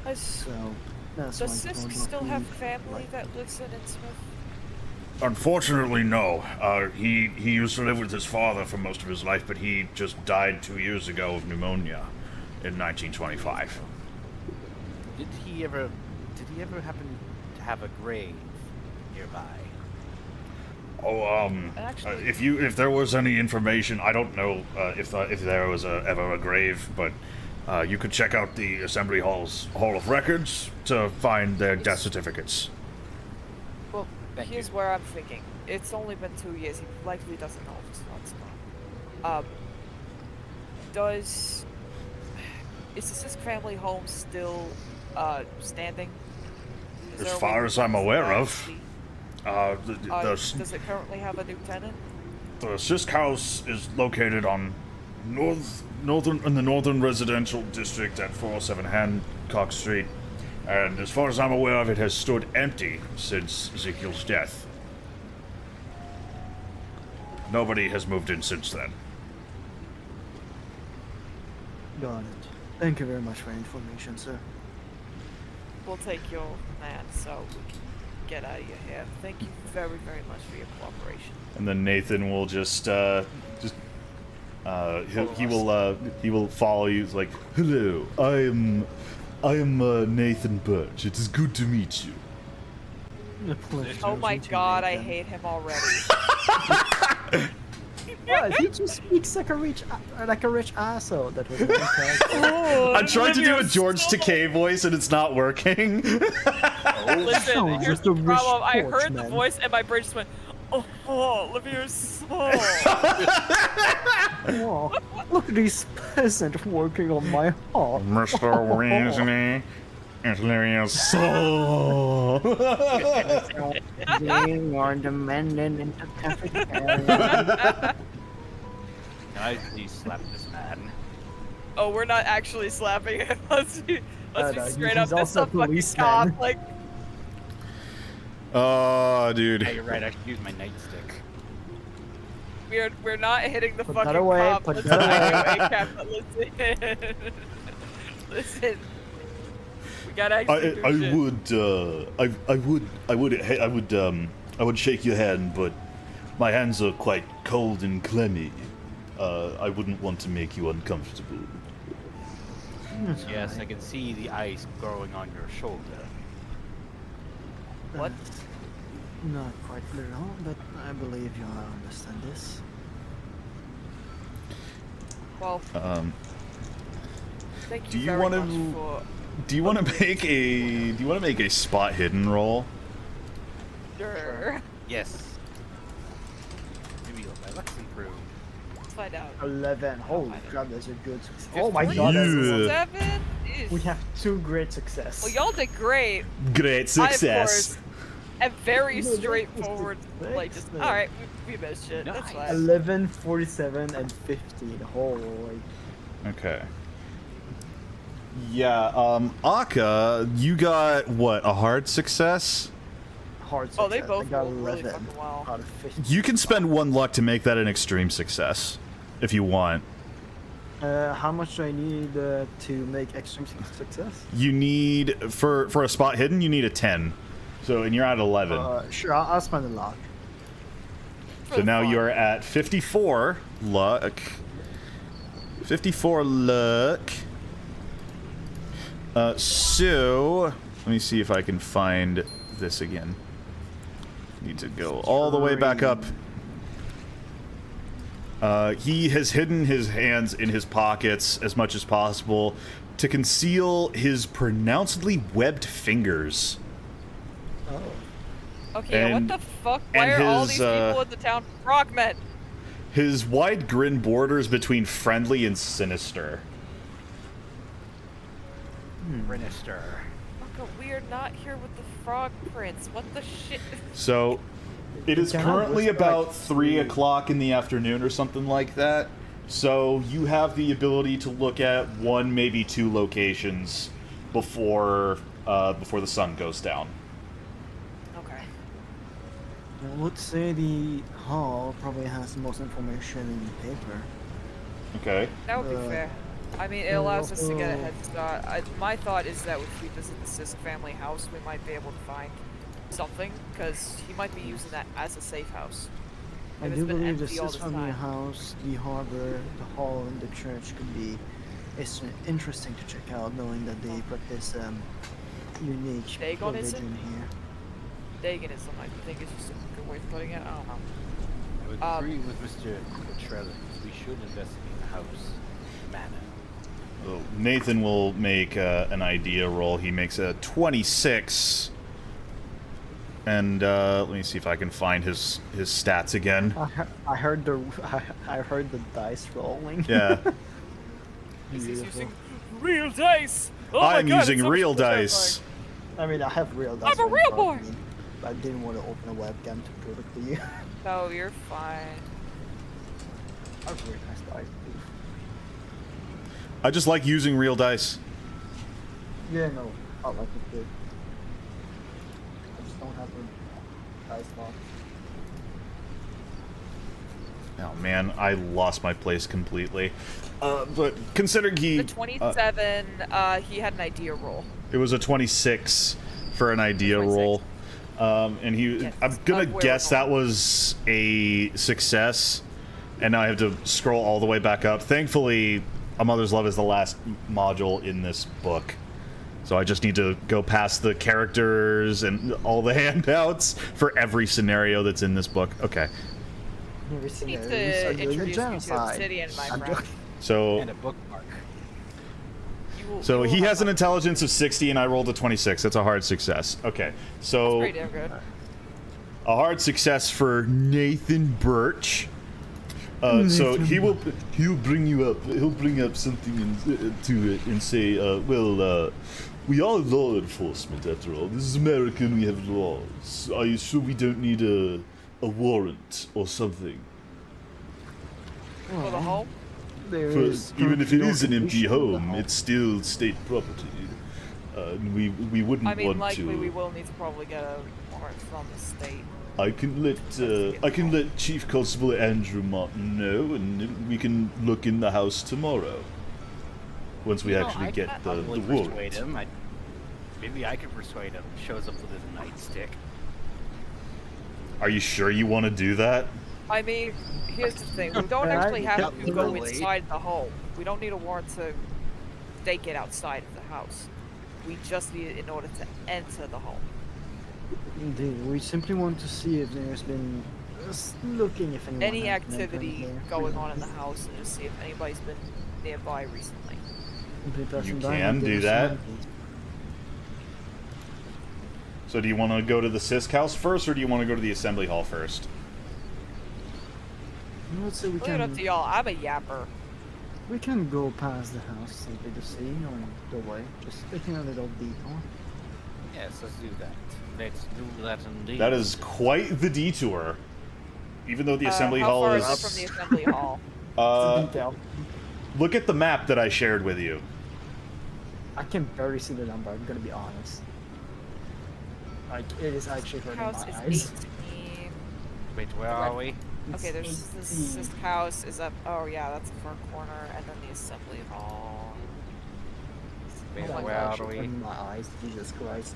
I s- So, That's Does why I Sisk told still Dr. have Lee, family like, that lives in Innsmouth? Unfortunately, no. He used to live with his father for most of his life, but he just died 2 years ago of pneumonia in 1925. Did he ever happen to have a grave nearby? Oh, Actually- if there was any information, I don't know if there was ever a grave, but you could check out the Assembly Hall's Hall of Records to find their death certificates. Well, Thank here's you. where I'm thinking. It's only been 2 years. He likely doesn't know what's gone. Is the Sisk family home still standing? Is As there a way far we as can I'm aware go of. see? The Does it currently have a new tenant? Sisk House is located on in the northern residential district at 407 Hancock Street, and as far as I'm aware of, it has stood empty since Ezekiel's death. Nobody has moved in since then. got it. Thank you very much for the information, sir. We'll take your command so we can get out of your hair. Thank you very, very much for your cooperation. And then Nathan will he will follow you. He's like, "Hello, I am Nathan Birch. It is good to meet you." The pleasure Oh is my mutual, god, I then. hate him already. What? He just speaks like a rich asshole. That was one I'm trying to do a George Takei voice and it's not working. Listen, No, here's just the a rich problem. I torch, heard the man. voice and my brain just went, oh, Olivier Small. Oh, look at this peasant working on my heart. Mr. Weasley is Lyria's soul. They are demanding into cafeteria. Can I please slap this man? Oh, we're not actually slapping him. Let's be no, straight he's up. This also a some fucking policeman. cop. Like, Oh, Yeah, dude. you're right. I should use my nightstick. we're not hitting the Put fucking that away, cop. put Let's that not away. Captain. Listen. We gotta actually do shit. I would shake your hand, but my hands are quite cold and clammy. I wouldn't want to make you uncomfortable. Yes, I can see the ice growing on your shoulder. What? Not quite clear at all, but I believe you'll understand this. Well, thank you do you very wanna- much for... Do you want to make a spot hidden roll? Sure. Yes. Maybe my luck's improved. Let's find out. 11. Holy find it. crap, that's a good success. Oh my god, Yeah. that's 7? we have 2 great success. Well, y'all did great. Great I, of course, am very No, that was straightforward. the Like, just, thing. alright, we missed shit. That's Nice. fine. 11, 47, and 15. Holy. Okay. Yeah, Aka, you got what, a hard success? Hard success. Oh, they both I got rolled really 11 fucking well. out of 50. You can spend 1 luck to make that an extreme success, if you want. How much do I need to make extreme success? You need, for a spot hidden, you need a 10. So, and you're at 11. Sure, I'll spend a lot. So now you're at 54 luck. 54 luck. So, let me see if I can find this again. Need to go all the way back up. He has hidden his hands in his pockets as much as possible to conceal his pronouncedly webbed fingers. Oh. Okay, And- what the fuck? Why and are all his, these people in the town frogmen? His wide grin borders between friendly and sinister. Rinister. Fucking weird, not here with the frog prince. What the shit? So, it is Can I currently whisper, about like, 3 o'clock in the afternoon or something like that. So, you have the ability to look at 1, maybe 2 locations before the sun goes down. Okay. I would say the hall probably has the most information in the paper. Okay. That would be Uh, fair. I mean, it And allows us to get a also- head start. My thought is that if we visit the Sisk family house, we might be able to find something, because he might be using that as a safe house. I If it's do been believe the empty all Sis this family time. house, the harbor, the hall, and the church could be interesting to check out, knowing that they practice unique Dagonism? religion here. Dagonism, I think, is just a good way of putting it. I don't know. I would agree with Mr. Trellins. We should investigate the house manor. So Nathan will make an idea roll. He makes a 26. And let me see if I can find his stats again. I heard the I heard the dice rolling. Yeah. He's Beautiful. using real dice! Oh my I'm God, using it's so real much more dice. I mean, I have real dice. I'm a right in real front of boy! me, but I didn't want to open a webcam to prove it to you. No, you're fine. I have really nice dice. Too. I just like using real dice. Yeah, no, I like it too. I just don't have a dice box. Oh man, I lost my place completely. But considering he... The 27, he had an idea roll. it was a 26 for an idea 26. roll. And he... Yes, I'm gonna of where guess we're that going. was a success. And now I have to scroll all the way back up. Thankfully, A Mother's Love is the last module in this book. So I just need to go past the characters and all the handouts for every scenario that's in this book. Okay. Never You seen need it. to We started doing a introduce you to genocide. Obsidian, my I'm friend. joking. So... And a bookmark. So You will he have has an fun. intelligence of 60 and I rolled a 26. That's a hard success. Okay. So Pretty damn good. a hard success for Nathan Birch. So he'll bring you up. He'll bring up something to it and say, we are law enforcement after all. This is America and we have laws. Are you sure we don't need a warrant or something? For the home? There For, is even if it is an empty condition of the home, it's still state property. We wouldn't I mean, want likely to. we will need to probably get a warrant from the state. I can let Chief Constable Andrew Martin know, and we can look in the house tomorrow. Once we actually get the persuade warrant. him. Maybe I could persuade him. Shows up with his nightstick. Are you sure you want to do that? I mean, here's the thing. We don't Right? actually have Yeah, to go literally. inside the home. We don't need a warrant to stake it outside of the house. We just need it in order to enter the home. Indeed, we simply want to see if there's been looking if anyone Any has been activity entering here. going on in the house and just see if anybody's been nearby recently. Simply pressing You down can and do give us that. some So do you want to go to the Sisk house first, or do you want to go to the assembly hall first? Let's say we Leave it up to can y'all. I'm a yapper. go past the house simply to see on the way. Just taking a little detour. Yes, let's do that. Let's do that indeed. That is quite the detour. Even though the assembly how hall far is... is it from the assembly hall? Detail. Look at the map that I shared with you. I can barely see the number. I'm gonna be honest. Like it is actually hurting House my is eyes. 18. Wait, where are we? Okay, there's this 18. house is up. Oh yeah, that's the far corner, and then the assembly hall. Wait, Oh my where gosh, are it's we? hurting my eyes. Jesus Christ.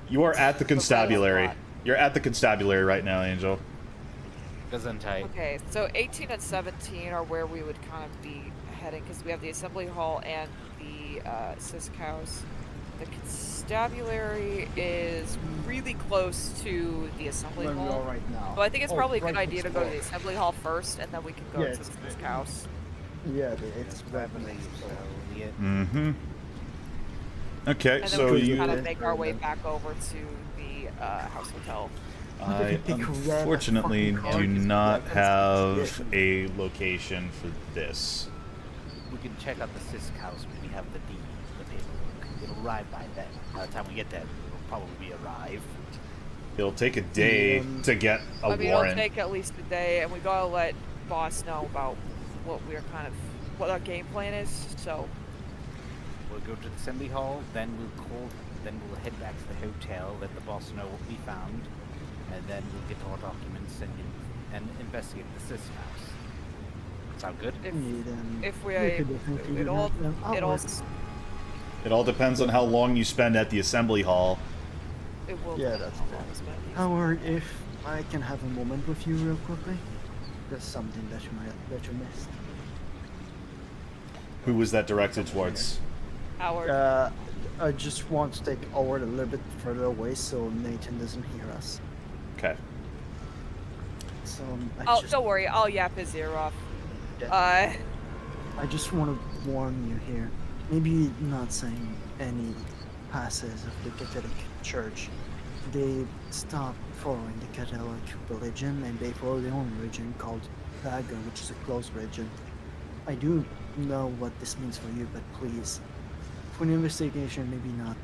You are at the constabulary. spot. You're at the constabulary right now, Angel. Gesundheit. Okay, so 18 and 17 are where we would kind of be heading because we have the assembly hall and the Sisk house. The constabulary is really close to the assembly Where we are hall. right now. So I think it's Oh, probably a good right idea to next go to door. the assembly hall first, and then we can go Yeah, to it's- the Sisk house. Yeah, it's I right believe next so. door. Yeah. Mm-hmm. Okay, And then so we can you... kind of make our way back over to the house hotel. I They could rent a unfortunately fucking car do just to not get have shit. a location for this. We can check out the Sisk house when we have the deed, the paperwork. It'll arrive by then. By the time we get there, it'll probably arrive. It'll take a day to get a I mean, warrant. it'll take at least a day, and we gotta let boss know about what our game plan is. So We'll go to the assembly hall, then we'll head back to the hotel, let the boss know what we found, and then we'll get our documents and investigate the Sisk house. Sound good? Indeed, and If we, we could definitely it do all, that. it all, It all depends on how long you spend at the assembly hall. it will. Yeah, depend that's how fair. long it's been used. Howard, if I can have a moment with you real quickly, there's something that you missed. Who was that directed towards? Howard. I just want to take Howard a little bit further away so Nathan doesn't hear us. Okay. So Oh, don't worry. I'll yap his ear off. I just want to warn you here. Maybe not saying any passes of the Catholic Church. They stopped following the Catholic religion and they follow their own religion called Vaga, which is a closed religion. I do know what this means for you, but please, for an investigation, maybe not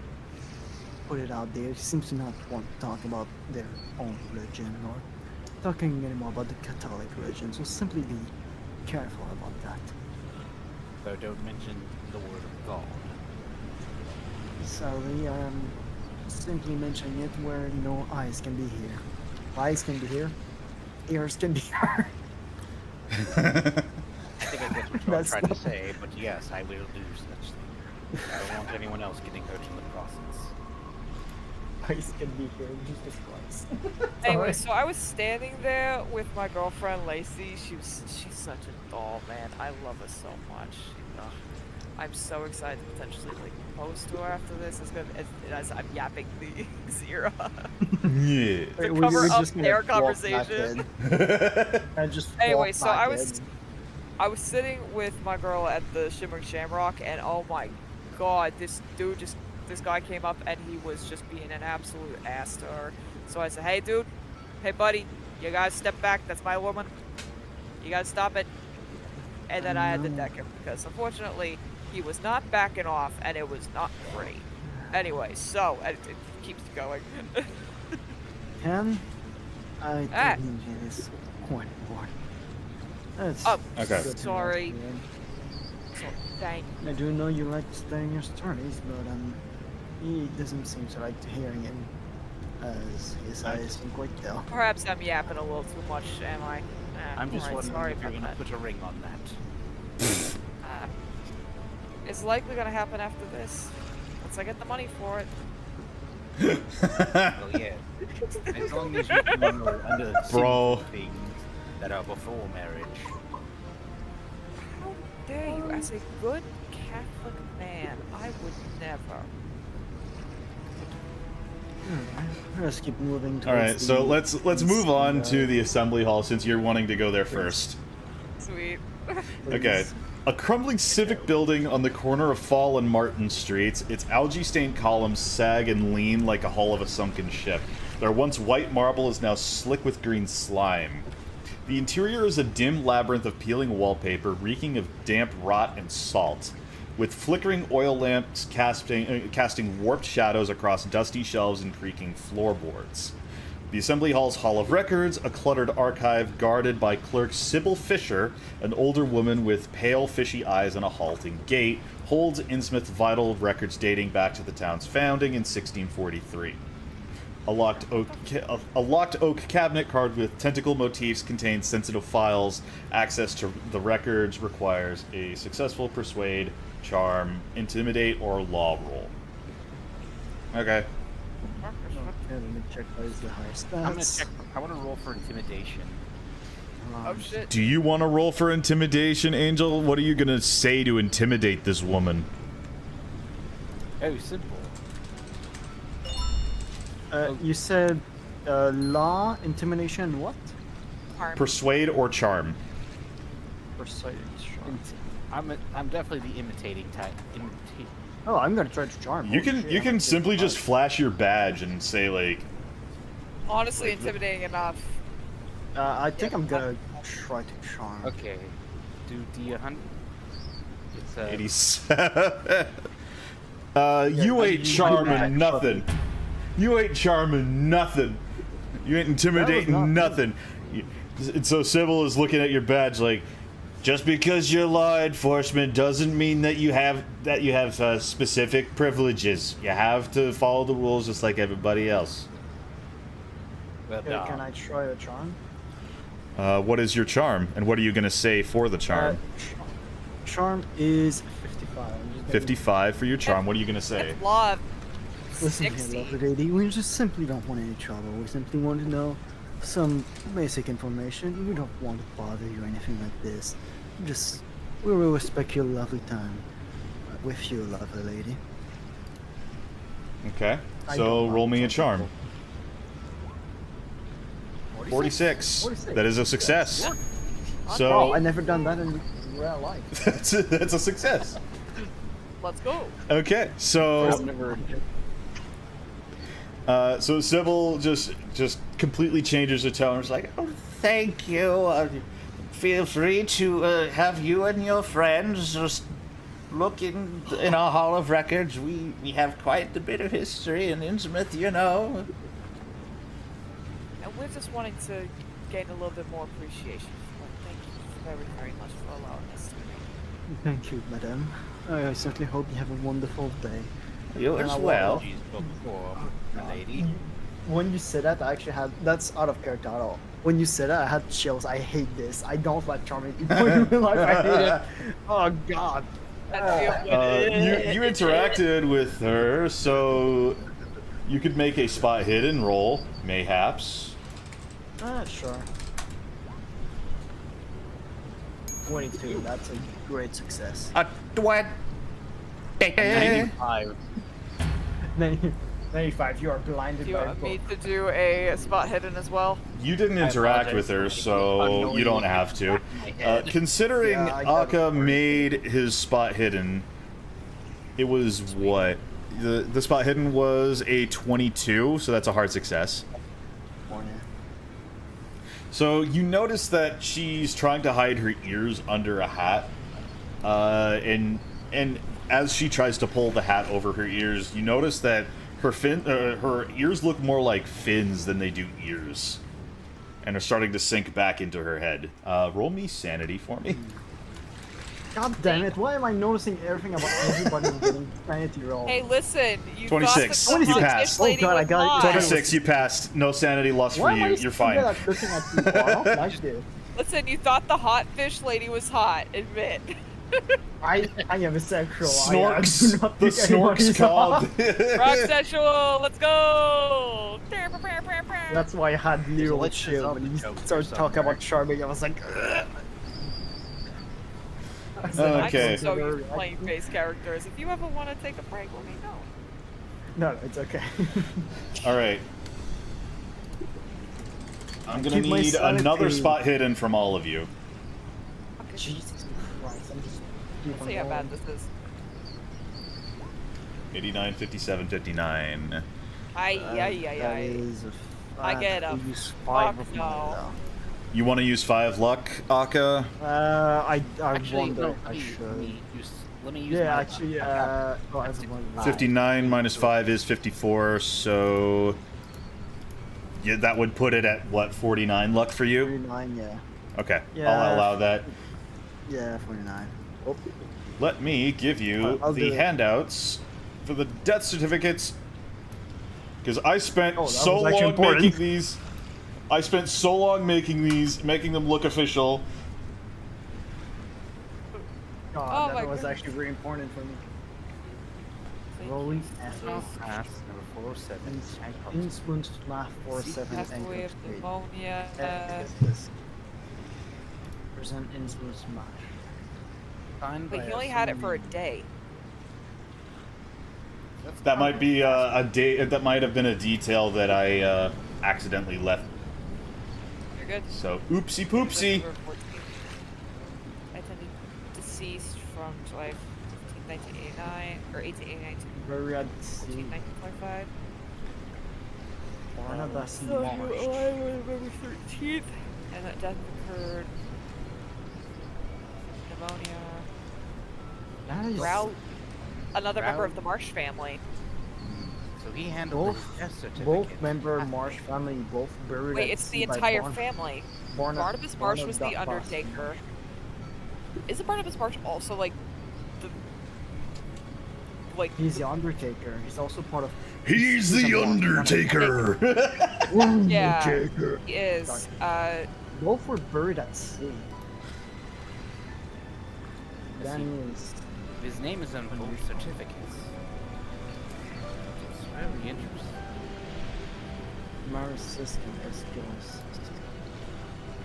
put it out there. He seems to not want to talk about their own religion or talking anymore about the Catholic religion, so simply be careful about that. So don't mention the word of God. Sorry, simply mentioning it where no eyes can be here. Eyes can be here, ears can be heard. I think I get what you're That's trying to not- say, but yes, I will do such thing. I don't want anyone else getting hurt in the process. Eyes can be here, Jesus Christ. Anyway, Sorry. so I was standing there with my girlfriend Lacey. She's such a doll, man. I love her so much. Ugh. I'm so excited to potentially like propose to her after this. It's gonna as I'm yapping the ear off. Yeah. To cover up their conversation. And just Anyway, walk so back I was sitting with my girl at the Shimmering Shamrock, and oh my god, this guy came up and he was just being an absolute ass to her. So I said, hey dude, hey buddy, you gotta step back, that's my woman. You gotta stop it. And then I had to deck him because unfortunately he was not backing off and it was not great. Anyway, so it keeps going. Ken, I Ah. think he is quite bored. That's Oh, Okay. good to know, sorry. man. So, thank I do know you like telling your stories, but he doesn't seem to like hearing it, as his eyes can quite tell. Perhaps I'm yapping a little too much, am I? I'm just alright, wondering sorry if you're about gonna that. put a ring on that. It's likely gonna happen after this. Once I get the money for it. Well, yeah. As long as you know under Bro. sinful things that are before marriage. How dare you? As a good Catholic man, I would never. Let's keep moving. All right, towards so the let's move on east, to the assembly hall since you're wanting to go there first. Sweet. Okay. please. A crumbling civic building on the corner of Fall and Martin Streets, its algae-stained columns sag and lean like a hull of a sunken ship. Their once white marble is now slick with green slime. The interior is a dim labyrinth of peeling wallpaper, reeking of damp rot and salt, with flickering oil lamps casting warped shadows across dusty shelves and creaking floorboards. The Assembly Hall's Hall of Records, a cluttered archive guarded by clerk Sybil Fisher, an older woman with pale, fishy eyes and a halting gait, holds Innsmouth vital records dating back to the town's founding in 1643. A locked oak cabinet carved with tentacle motifs contains sensitive files. Access to the records requires a successful persuade, charm, intimidate, or law roll. Okay. Okay, let me check what is the highest I'm gonna stats. check. I want to roll for intimidation. Oh shit. Do you want to roll for intimidation, Angel? What are you gonna say to intimidate this woman? Oh, simple. You said law, intimidation, and what? Harm. Persuade or charm? Persuade. I'm definitely the imitating type. Oh, I'm gonna try to charm. You Holy can shit, you I'm can gonna simply get just five. flash your badge and say like, Honestly, intimidating enough. I think I'm gonna try to charm. Okay. Do D100. It's 87. You I ain't do charming that. nothing. You ain't charming nothing. You ain't That was not intimidating me. nothing. And so Sybil is looking at your badge like, just because you're law enforcement doesn't mean that you have specific privileges. You have to follow the rules just like everybody else. well Okay, done. can I try a charm? What is your charm, and what are you gonna say for the charm? Charm is 55. 55 for your charm. What are you gonna say? That's law. Listen here, 60. lovely lady. We just simply don't want any trouble. We simply want to know some basic information. We don't want to bother you or anything like this. We will respect your lovely time with you, lovely lady. Okay. I So don't roll me a mind charm. 46. That is a success. Yeah. So Oh, I never done that in real life. that's a success. Let's go. Okay. So I've never. so Sybil just completely changes her tone. It's like, Oh, thank you. Feel free to have you and your friends just look in our Hall of Records. We have quite a bit of history in Innsmouth, you know. And we're just wanting to gain a little bit more appreciation. Well, thank you very, very much for allowing us to meet. Thank you, madam. I certainly hope you have a wonderful day. You And as I well. She's before, lady. When you said that, I actually had. That's out of character at all. When you said that, I had chills. I hate this. I don't like charming people in real life. I hate it. Oh, God. you interacted with her, so you could make a spot hidden roll, mayhaps. Sure. 22. That's a great success. What? 95. 95. You are blinded Do you by a want book. me to do a spot hidden as well? You didn't I interact apologize with her, for so unknowingly you don't have to. my head. Considering Yeah, I got Akka it. made his spot hidden, it was what? The spot hidden was a 22, so that's a hard success. So you notice that she's trying to hide her ears under a hat, and as she tries to pull the hat over her ears, you notice that her ears look more like fins than they do ears, and are starting to sink back into her head. Roll me sanity for me. God damn it! Why am I noticing everything about everybody getting sanity roll? Hey, listen. You 26. Thought that the You hot passed. fish lady Oh, God, I was got it. hot. 26, you passed. No sanity lost Why for am I you. You're fine. looking at people? I don't like this. Listen, you thought the hot fish lady was hot. Admit. I am a sexual. Snorks. I do not The think anybody's Snorks called. Rock sexual. Let's go. That's why I had little let's just chill up when the you joke or started talking something. about charming. I was like, ugh. Okay. I'm so used to playing face characters. If you ever want to take a break, let me know. No, it's okay. All right. I'm gonna Keep my need sanity. another spot hidden from all of you. Jesus Christ! I'm just. Let's see how bad this is. 89, 57, 59. Ay, ay, ay, That ay. is a I get a use 5 fuck of no. mine, You want to use 5 luck, Akka? though. I Actually, wonder no, if I should. let me use Yeah, my actually, luck. oh, I have one. 59 minus 5 is 54, so... Yeah, that would put it at, what, 49 luck for you? 49, yeah. Okay, Yeah. I'll allow that. Yeah, 49. Oh, Let me give you I'll do the it. handouts for the death certificates. Because I spent Oh, that so was actually long important. making these. I spent so long making these, making them look official. God, Oh that my was goodness. actually very important for me. Thank Rolling you. Oh, pass number 47. Innsmouth math 47 Passed away of pneumonia. Yes. Present Innsmouth math. Signed But by he only had it for a day. That might be a date. That might have been a detail that I accidentally left. You're good. So oopsie poopsie. December 14th. Attended deceased from July 15, 1989, or 1889 to Very odd 14, 1925. Barnabas and So Marsh. he alive on November 13th, and that death occurred. Pneumonia. That is Another member Rao- of the Marsh family. So he handled both, the death certificate. both member Marsh family, both buried Wait, at it's sea the by entire family. Barnabas Marsh was the Barnabas. Undertaker. Isn't Barnabas Marsh also like the He's the Undertaker. He's also part of. He's the Undertaker. Yeah, Undertaker. he is. Both were buried at sea. Let's Danny see. is His name is on both certificates. It's very interesting. Mara's sister Eskimos.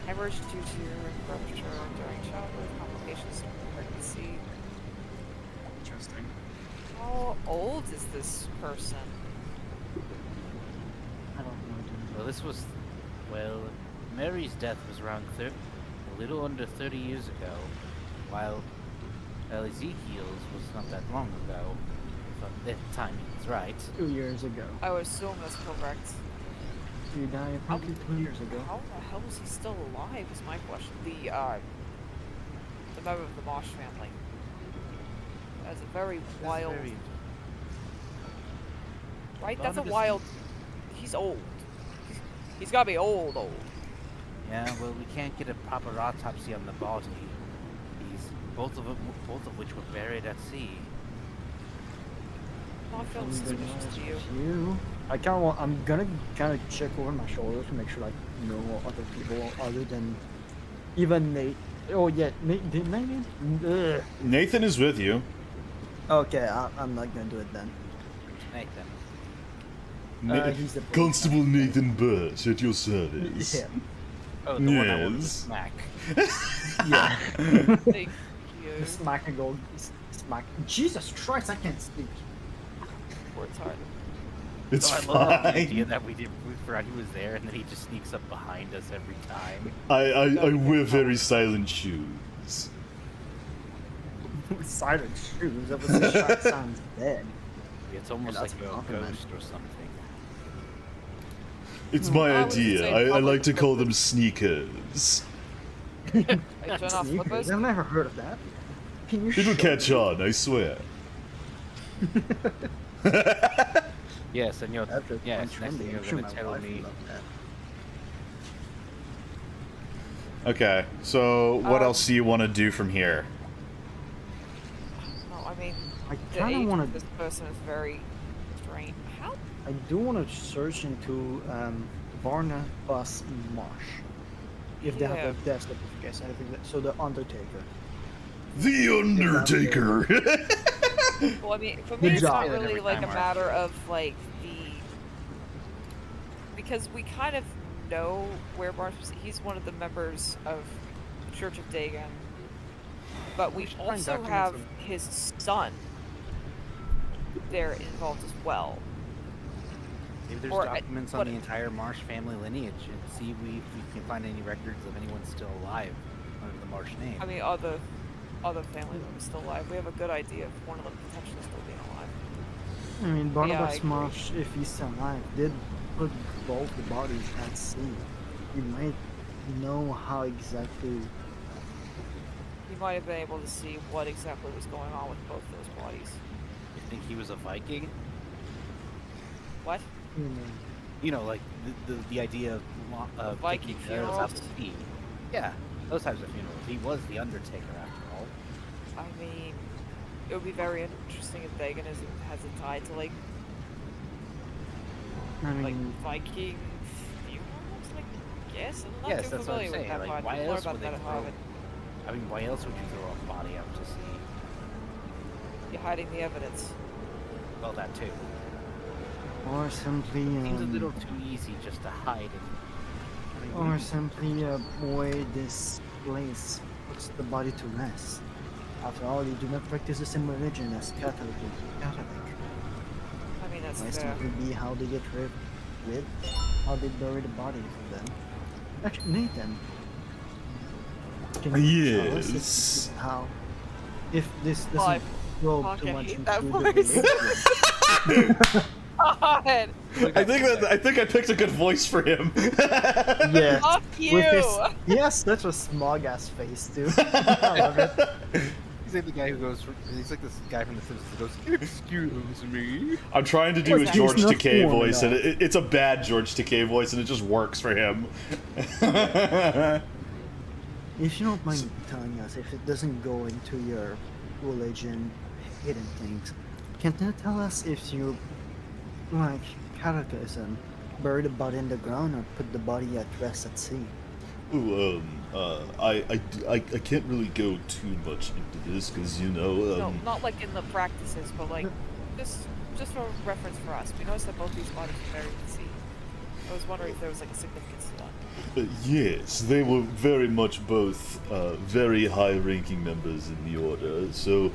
Hemorrhage due to rupture during childhood, complications from pregnancy. Interesting. How old is this person? I don't know. Well, this was, well, Mary's death was around a little under 30 years ago, while Ezekiel's was not that long ago. If that timing is right. 2 years ago. I would assume that's correct. He died apparently 2 years ago. How the hell is he still alive? Is my question. The member of the Mosh family. That's a very wild. Right? Well, That's a because- wild. He's old. He's gotta be old. Yeah, well, we can't get a proper autopsy on the body. Both of which were buried at sea. Not feeling suspicious to you. You. I'm gonna kind of check over my shoulder to make sure like no other people other than even Nate. Oh yeah, Nate. Did Nate? Ugh. Nathan is with you. Okay, I'm not gonna do it then. Nathan. He's the Constable Nathan Birch at your service. Yeah. Oh, the one I wanted to Yes. smack. Yeah. Thank you. Smack and go. Smack. Jesus Christ! I can't speak. Words hard. It's I love the idea fine. that we forgot he was there, and then he just sneaks up behind us every time. I wear very silent shoes. Silent shoes. That was the shot sounds dead. It's almost that's like a a compliment. ghost or something. It's my I was gonna idea. say I public like to call them flippers. sneakers. Are you turn off Sneakers? flippers? I've never heard of that. Can you It'll show catch me? on, I swear. Yes, and That's a yes, punch next from thing the you're ocean. gonna My tell wife me. loved that. Okay, so what Um, else do you want to do from here? No, I mean, I the kind age of want of to. this person is very strange. How? I do want to search into Barnabas Marsh. If they Yeah. have a death certificate, I think that. So the Undertaker. The Undertaker! Well, I mean, for Good me, it's job. not really Every like a time, matter of like because we kind of know where Barnes. He's one of the members of the Church of Dagon, but we should find also documents have of- his son there involved as well. Maybe there's Or, documents on what- the entire Marsh family lineage, and see if we can find any records of anyone still alive under the Marsh name. I mean, other family members still alive. We have a good idea of one of them potentially still being alive. I mean, I Barnabas agree. Marsh, if he's still alive, did put both the bodies at sea. You might know how exactly. He might have been able to see what exactly was going on with both those bodies. You think he was a Viking? What? You know, You know, like the idea of Viking taking arrows out to funerals? sea. Yeah, those types of funerals. He was the Undertaker after all. I mean, it would be very interesting if Dagonism has a tie to like I Viking funerals. Like, yes, I'm not Yes, too that's what I'm familiar with saying. that Like, part. why We'll learn else about would they that at throw? Harvard. I mean, why else would you throw a body out to sea? You're hiding the evidence. Well, that too. or simply, Seems a little too easy just to hide it. I mean, or simply way this place puts the body to rest. After all, you do not practice the same religion as Catholic. I mean, that's Might fair. simply be how they get rid, how they bury the body for them. Actually, Nathan, can you tell us if this is Yes. how, if this Oh, I doesn't probe too fucking much hate into that the voice. religion? God! I think I picked a good voice for him. Yeah. Fuck you! With his, he has such a smug ass face too. I love it. He's like the guy who goes. He's like this guy from The Simpsons who goes, "Excuse me." I'm trying to do a He's George not Takei foreign voice, and enough. it's a bad George Takei voice, and it just works for him. If you don't mind telling us, if it doesn't go into your religion, hidden things, can you tell us if you, like catechism, bury the body in the ground or put the body at rest at sea? I can't really go too much into this because No, not like in the practices, but like just for reference for us. We noticed that both these bodies were buried at sea. I was wondering if there was like a significance to that. Yes, they were very much both very high-ranking members in the order. So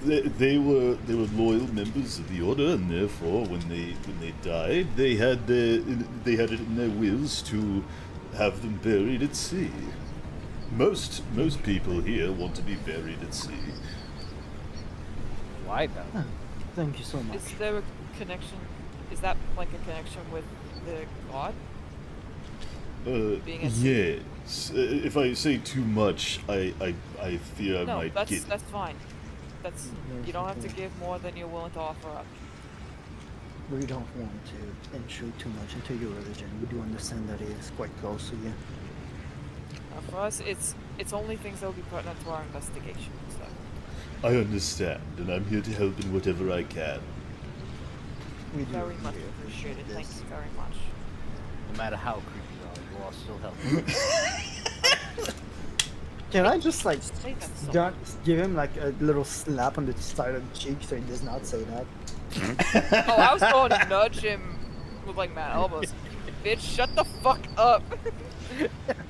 they were loyal members of the order, and therefore, when they died, they had it in their wills to have them buried at sea. Most people here want to be buried at sea. Why though? Huh, thank you so much. Is there a connection? Is that like a connection with the god? Being at sea? Yes. If I say too much, I fear I No, might get. that's fine. You don't have to give more than you're willing to offer up. We don't want to intrude too much into your religion. We do understand that it is quite close to you. For us, it's only things that will be pertinent to our investigation. So. I understand, and I'm here to help in whatever I can. We do Very much really appreciated. this. Thank you very much. No matter how creepy you are, you all still help. Can I just like Say that so don't give him like a little slap on the side of the cheek so he does not say that? Oh, I was going to nudge him with like my elbows. Bitch, shut the fuck up.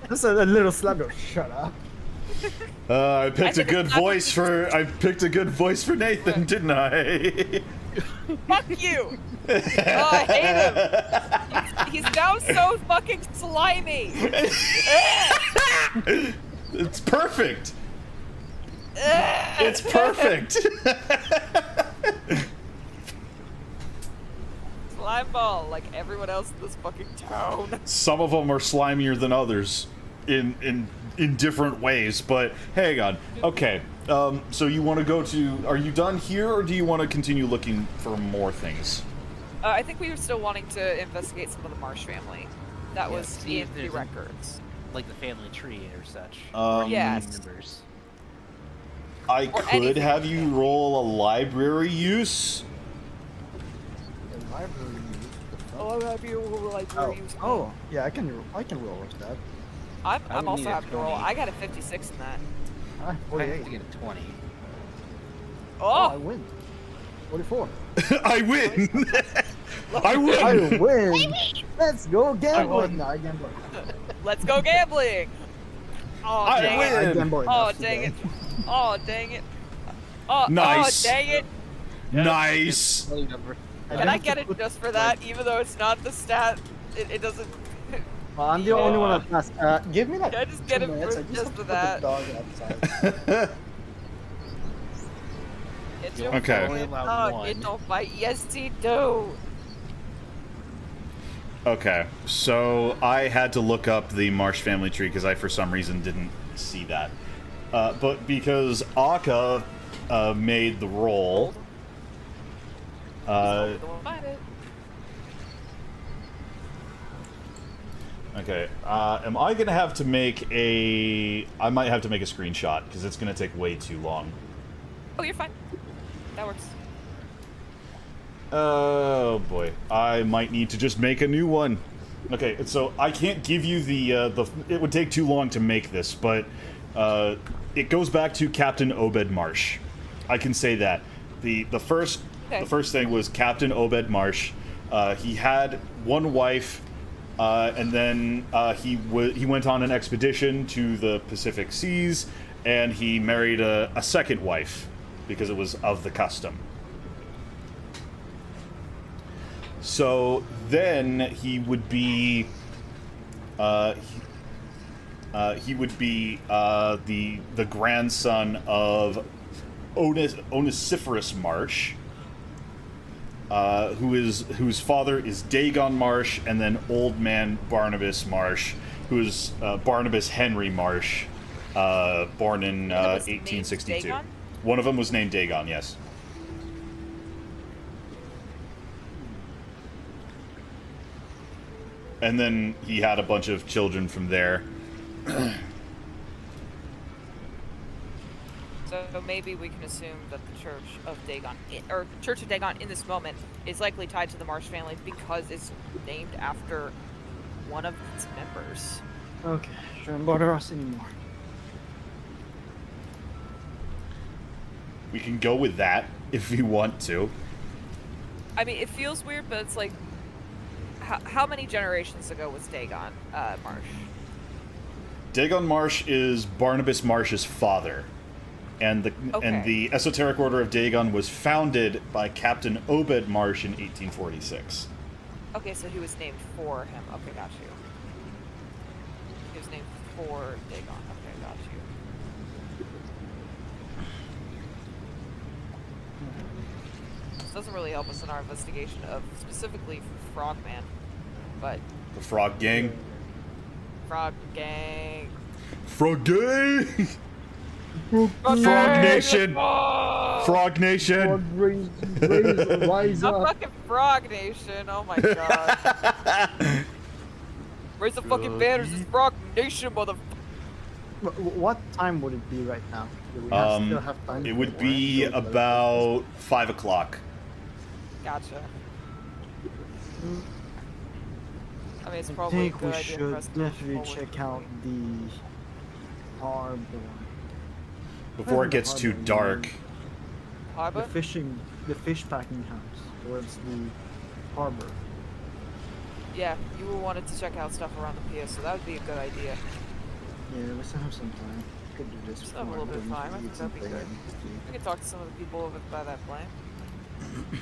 Just a little slap. Go, shut up. I picked a I good think voice for Nathan, didn't I? Fuck you. Oh, I hate him. He's now so fucking slimy. It's perfect. It's perfect. Slime ball, like everyone else in this fucking town. Some of them are slimier than others in different ways, but hang on. Okay, so you want to go to... Are you done here, or do you want to continue looking for more things? I think we were still wanting to investigate some of the Marsh family. That Yeah, was see in if the there's records. Like the family tree or such. Yes. Members. I Or could anything have like you that. roll a library use. The library. Oh, I'd be like, Oh, yeah, I can roll with that. I I'm would also need a happy to roll. 20. I got a 56 in that. Ah, I have 48. to get a 20. I Oh, win. 44. I win. I I win. win. Let's go gambling. won. No, I gamble. let's go gambling. Oh, I dang win. it. I gamble Oh, enough dang it. today. Oh, dang it. Oh, Nice. Oh, dang it. Nice. Funny number. Can I get it just for that, even though it's not the stat? It doesn't. Well, I'm the only one that passed. Give me like Can I just 2 get it minutes. for- I just just have to for put that? the dog outside. It You don't Okay. only bite, allowed dog. one. It don't bite. Yes, he do. Okay, so I had to look up the Marsh family tree because I, for some reason, didn't see that. But because Akka made the roll, Don't bite it. okay, am I gonna have to make a? I might have to make a screenshot because it's gonna take way too long. Oh, you're fine. That works. Oh boy, I might need to just make a new one. Okay, so I can't give you the it would take too long to make this, but it goes back to Captain Obed Marsh. I can say that. The first thing was Captain Obed Marsh. He had one wife, and then he went on an expedition to the Pacific Seas, and he married a second wife because it was of the custom. So then he would be the grandson of Onesiphorus Marsh, whose father is Dagon Marsh, and then Old Man Barnabas Marsh, who is Barnabas Henry Marsh, born in One of them was named 1862. Dagon? One of them was named Dagon, yes. And then he had a bunch of children from there. So maybe we can assume that the Church of Dagon, or Church of Dagon in this moment, is likely tied to the Marsh family because it's named after one of its members. Okay, shouldn't bother us anymore. We can go with that if you want to. I mean, it feels weird, but it's like, how many generations ago was Dagon Marsh? Dagon Marsh is Barnabas Marsh's father, and the Esoteric Order of Dagon was founded by Captain Obed Marsh in 1846. Okay, so he was named for him. Okay, got you. He was named for Dagon. Okay, got you. This doesn't really help us in our investigation of specifically Frogman, but The Frog Gang. Frog Gang. Frog Gang! Frog Nation! Frog Nation! Rise The up. fucking Frog Nation! Oh my god. Raise the fucking banners, it's Frog Nation, mother. What time would it be right now? Do we still have time It for would war? be So, about 5 o'clock. Gotcha. I mean, it's I probably a think good we idea for us should to definitely move forward. check out the harbor. Before it gets too dark. Harbor? The fish packing house towards the harbor. Yeah, you wanted to check out stuff around the pier, so that would be a good idea. Yeah, we still have some time. Could do this. Still have a before little bit of going time. to I eat think that'd be something good. and We can talk to some of the people over by that plane. sleep.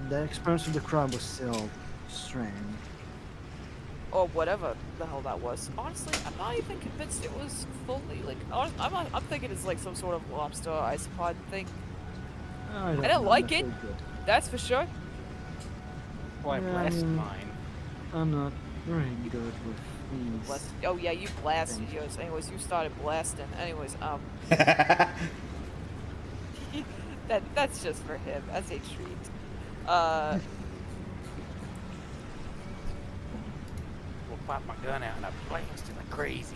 The experience with the crowd was still strange. Or whatever the hell that was. Honestly, I'm not even convinced it was fully, like, I'm thinking it's like some sort of lobster isopod thing. I didn't like it. Good. That's for sure. Oh, I Yeah, I blasted mean- mine. I'm not very good with these. Blast. Oh yeah, you blasted yours. Anyways, you started blasting. Anyways, that's just for him. That's a treat. We'll pop my gun out and I blasted like crazy.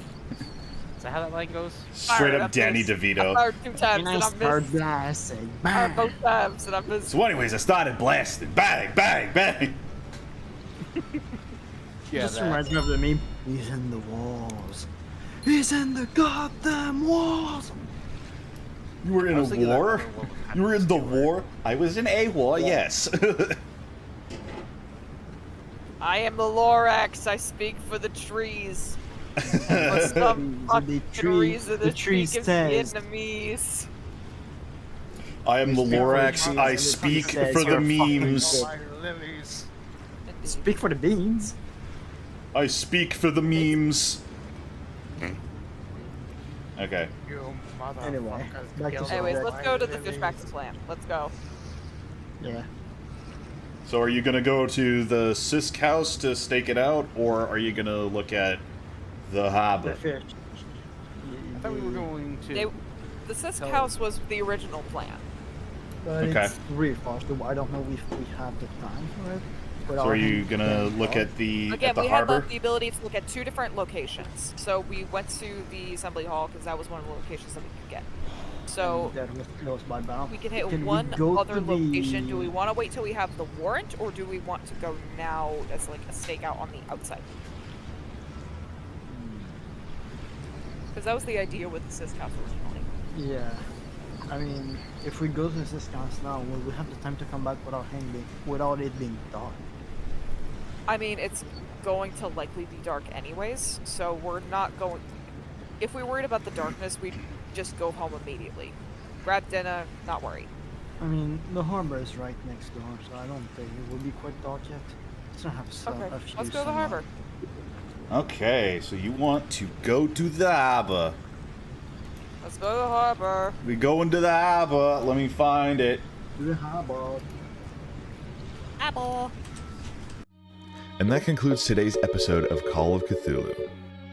Is that how that line goes? Straight Fired up Danny this. I DeVito. fired 2 times And I and I start missed. blasting. I fired Bang! both times and I missed. So anyways, I started blasting. Bang, bang, bang! Just reminds me of the meme. He's in the walls. He's in the goddamn walls. You were in I a was thinking that war? one was kind You were of in the obscure. war? I was in a war, yes. I am the Lorax. I speak for the trees. For some The fucking tree- reason, the the tree speak of says- Vietnamese. I am the You speak for the Lorax. trees I and the speak tree says for the you're fucking memes. good. Speak for the beans. I speak for the memes. Okay. Anyway, back to Anyways, subject. let's go to the Fishbacks plant. Let's go. Yeah. So are you gonna go to the Sisk house to stake it out, or are you gonna look at the The harbor? fish. I thought we were going to. The Sisk Tell- house was the original plan. But Okay. it's really fast. I don't know if we have the time for it. So are you gonna look at the Again, we harbor? had the ability to look at 2 different locations. So we went to the assembly hall because that was one of the locations that we could get. So That was close by bound. we can hit Can we one go other to the- location. Do we want to wait till we have the warrant, or do we want to go now as like a stakeout on the outside? Because that was the idea with the Sisk house originally. Yeah. I mean, if we go to this house now, will we have the time to come back without it being dark? I mean, it's going to likely be dark anyways, so we're not going... If we worried about the darkness, we'd just go home immediately. Grab dinner, not worry. I mean, the harbor is right next door, so I don't think it will be quite dark yet. Let's not have Okay, a few let's go to the sunlight. harbor. Okay, so you want to go to the harbor. Let's go to the harbor. We going to the harbor. Let me find it. To the harbor. Apple. And that concludes today's episode of Call of Cthulhu.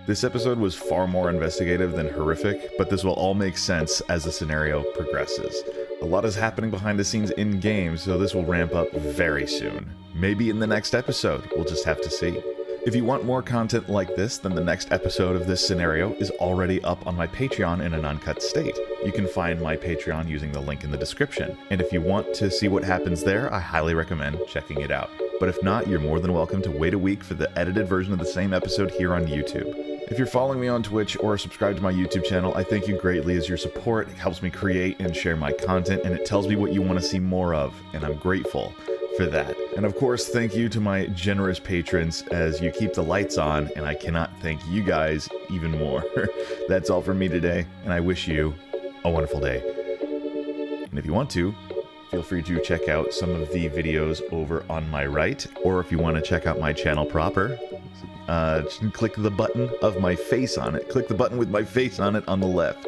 This episode was far more investigative than horrific, but this will all make sense as the scenario progresses. A lot is happening behind the scenes in-game, so this will ramp up very soon. Maybe in the next episode, we'll just have to see. If you want more content like this, then the next episode of this scenario is already up on my Patreon in an uncut state. You can find my Patreon using the link in the description, and if you want to see what happens there, I highly recommend checking it out. but if not, you're more than welcome to wait a week for the edited version of the same episode here on YouTube. If you're following me on Twitch or subscribed to my YouTube channel, I thank you greatly, as your support helps me create and share my content, and it tells me what you want to see more of, and I'm grateful for that. And of course, thank you to my generous patrons as you keep the lights on, and I cannot thank you guys even more. That's all from me today, and I wish you a wonderful day. And if you want to, feel free to check out some of the videos over on my right, or if you want to check out my channel proper, just click the button of my face on it. Click the button with my face on it on the left.